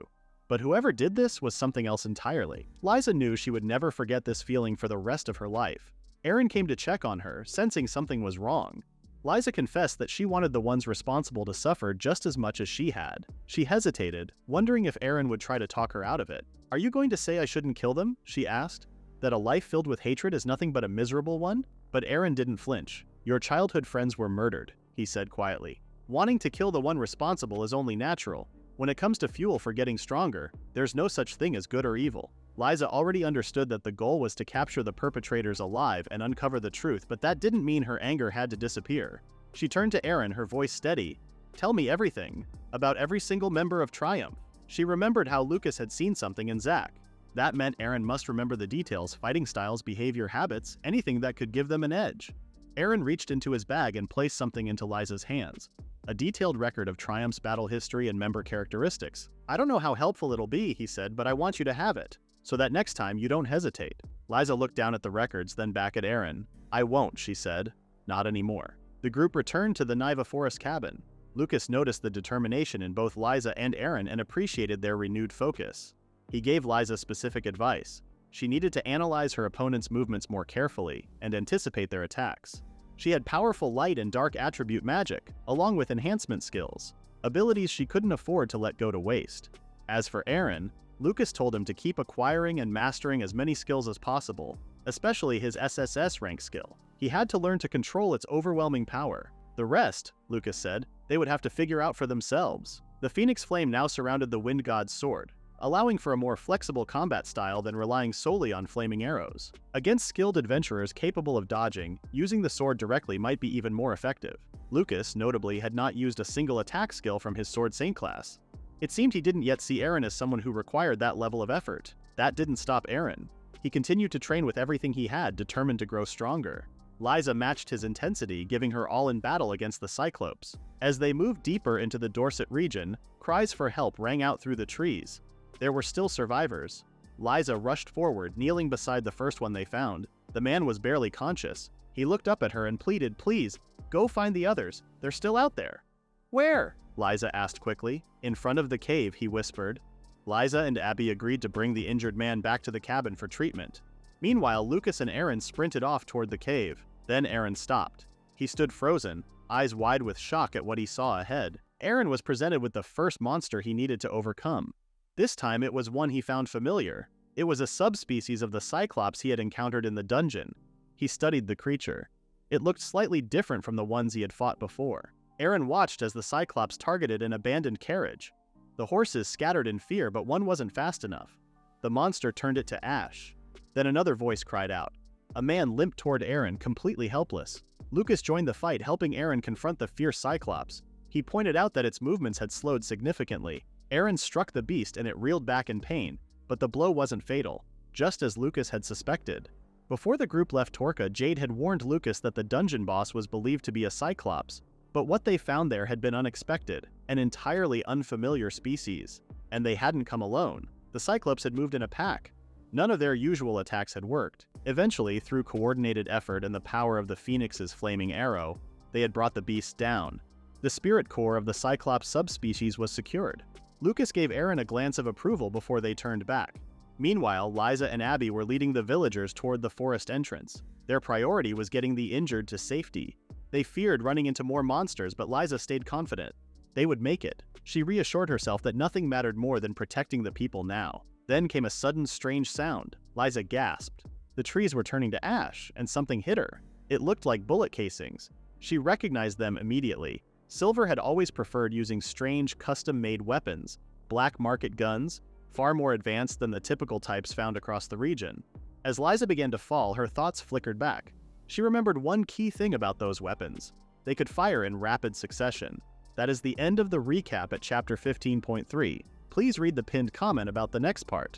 But whoever did this was something else entirely. Liza knew she would never forget this feeling for the rest of her life. Aaron came to check on her, sensing something was wrong. Liza confessed that she wanted the ones responsible to suffer just as much as she had. She hesitated, wondering if Aaron would try to talk her out of it. "Are you going to say I shouldn't kill them?" she asked. "That a life filled with hatred is nothing but a miserable one?" But Aaron didn't flinch. "Your childhood friends were murdered," he said quietly. "Wanting to kill the one responsible is only natural. When it comes to fuel for getting stronger, there's no such thing as good or evil." Liza already understood that the goal was to capture the perpetrators alive and uncover the truth, but that didn't mean her anger had to disappear. She turned to Aaron, her voice steady. "Tell me everything, about every single member of Triumph." She remembered how Lucas had seen something in Zack. That meant Aaron must remember the details, fighting styles, behavior, habits, anything that could give them an edge. Aaron reached into his bag and placed something into Liza's hands. A detailed record of Triumph's battle history and member characteristics. "I don't know how helpful it'll be," he said, "but I want you to have it, so that next time you don't hesitate." Liza looked down at the records, then back at Aaron. "I won't," she said. "Not anymore." The group returned to the Niva Forest cabin. Lucas noticed the determination in both Liza and Aaron and appreciated their renewed focus. He gave Liza specific advice. She needed to analyze her opponent's movements more carefully and anticipate their attacks. She had powerful light and dark attribute magic, along with enhancement skills, abilities she couldn't afford to let go to waste. As for Aaron, Lucas told him to keep acquiring and mastering as many skills as possible, especially his SSS rank skill. He had to learn to control its overwhelming power. The rest, Lucas said, they would have to figure out for themselves. The Phoenix Flame now surrounded the Wind God's sword, allowing for a more flexible combat style than relying solely on flaming arrows. Against skilled adventurers capable of dodging, using the sword directly might be even more effective. Lucas, notably, had not used a single attack skill from his Sword Saint class. It seemed he didn't yet see Aaron as someone who required that level of effort. That didn't stop Aaron. He continued to train with everything he had, determined to grow stronger. Liza matched his intensity, giving her all in battle against the Cyclopes. As they moved deeper into the Dorset region, cries for help rang out through the trees. There were still survivors. Liza rushed forward, kneeling beside the first one they found. The man was barely conscious. He looked up at her and pleaded, "Please, go find the others. They're still out there." "Where?" Liza asked quickly. "In front of the cave," he whispered. Liza and Abby agreed to bring the injured man back to the cabin for treatment. Meanwhile, Lucas and Aaron sprinted off toward the cave. Then Aaron stopped. He stood frozen, eyes wide with shock at what he saw ahead. Aaron was presented with the first monster he needed to overcome. This time it was one he found familiar. It was a subspecies of the Cyclops he had encountered in the dungeon. He studied the creature. It looked slightly different from the ones he had fought before. Aaron watched as the Cyclops targeted an abandoned carriage. The horses scattered in fear, but one wasn't fast enough. The monster turned it to ash. Then another voice cried out. A man limped toward Aaron, completely helpless. Lucas joined the fight, helping Aaron confront the fierce Cyclops. He pointed out that its movements had slowed significantly. Aaron struck the beast and it reeled back in pain, but the blow wasn't fatal, just as Lucas had suspected. Before the group left Torca, Jade had warned Lucas that the dungeon boss was believed to be a Cyclops, but what they found there had been unexpected, an entirely unfamiliar species. And they hadn't come alone. The Cyclops had moved in a pack. None of their usual attacks had worked. Eventually, through coordinated effort and the power of the Phoenix's flaming arrow, they had brought the beast down. The spirit core of the Cyclops subspecies was secured. Lucas gave Aaron a glance of approval before they turned back. Meanwhile, Liza and Abby were leading the villagers toward the forest entrance. Their priority was getting the injured to safety. They feared running into more monsters, but Liza stayed confident. They would make it. She reassured herself that nothing mattered more than protecting the people now. Then came a sudden strange sound. Liza gasped. The trees were turning to ash, and something hit her. It looked like bullet casings. She recognized them immediately. Silver had always preferred using strange, custom-made weapons, black market guns, far more advanced than the typical types found across the region. As Liza began to fall, her thoughts flickered back. She remembered one key thing about those weapons. They could fire in rapid succession. That is the end of the recap at chapter 15.3. Please read the pinned comment about the next part.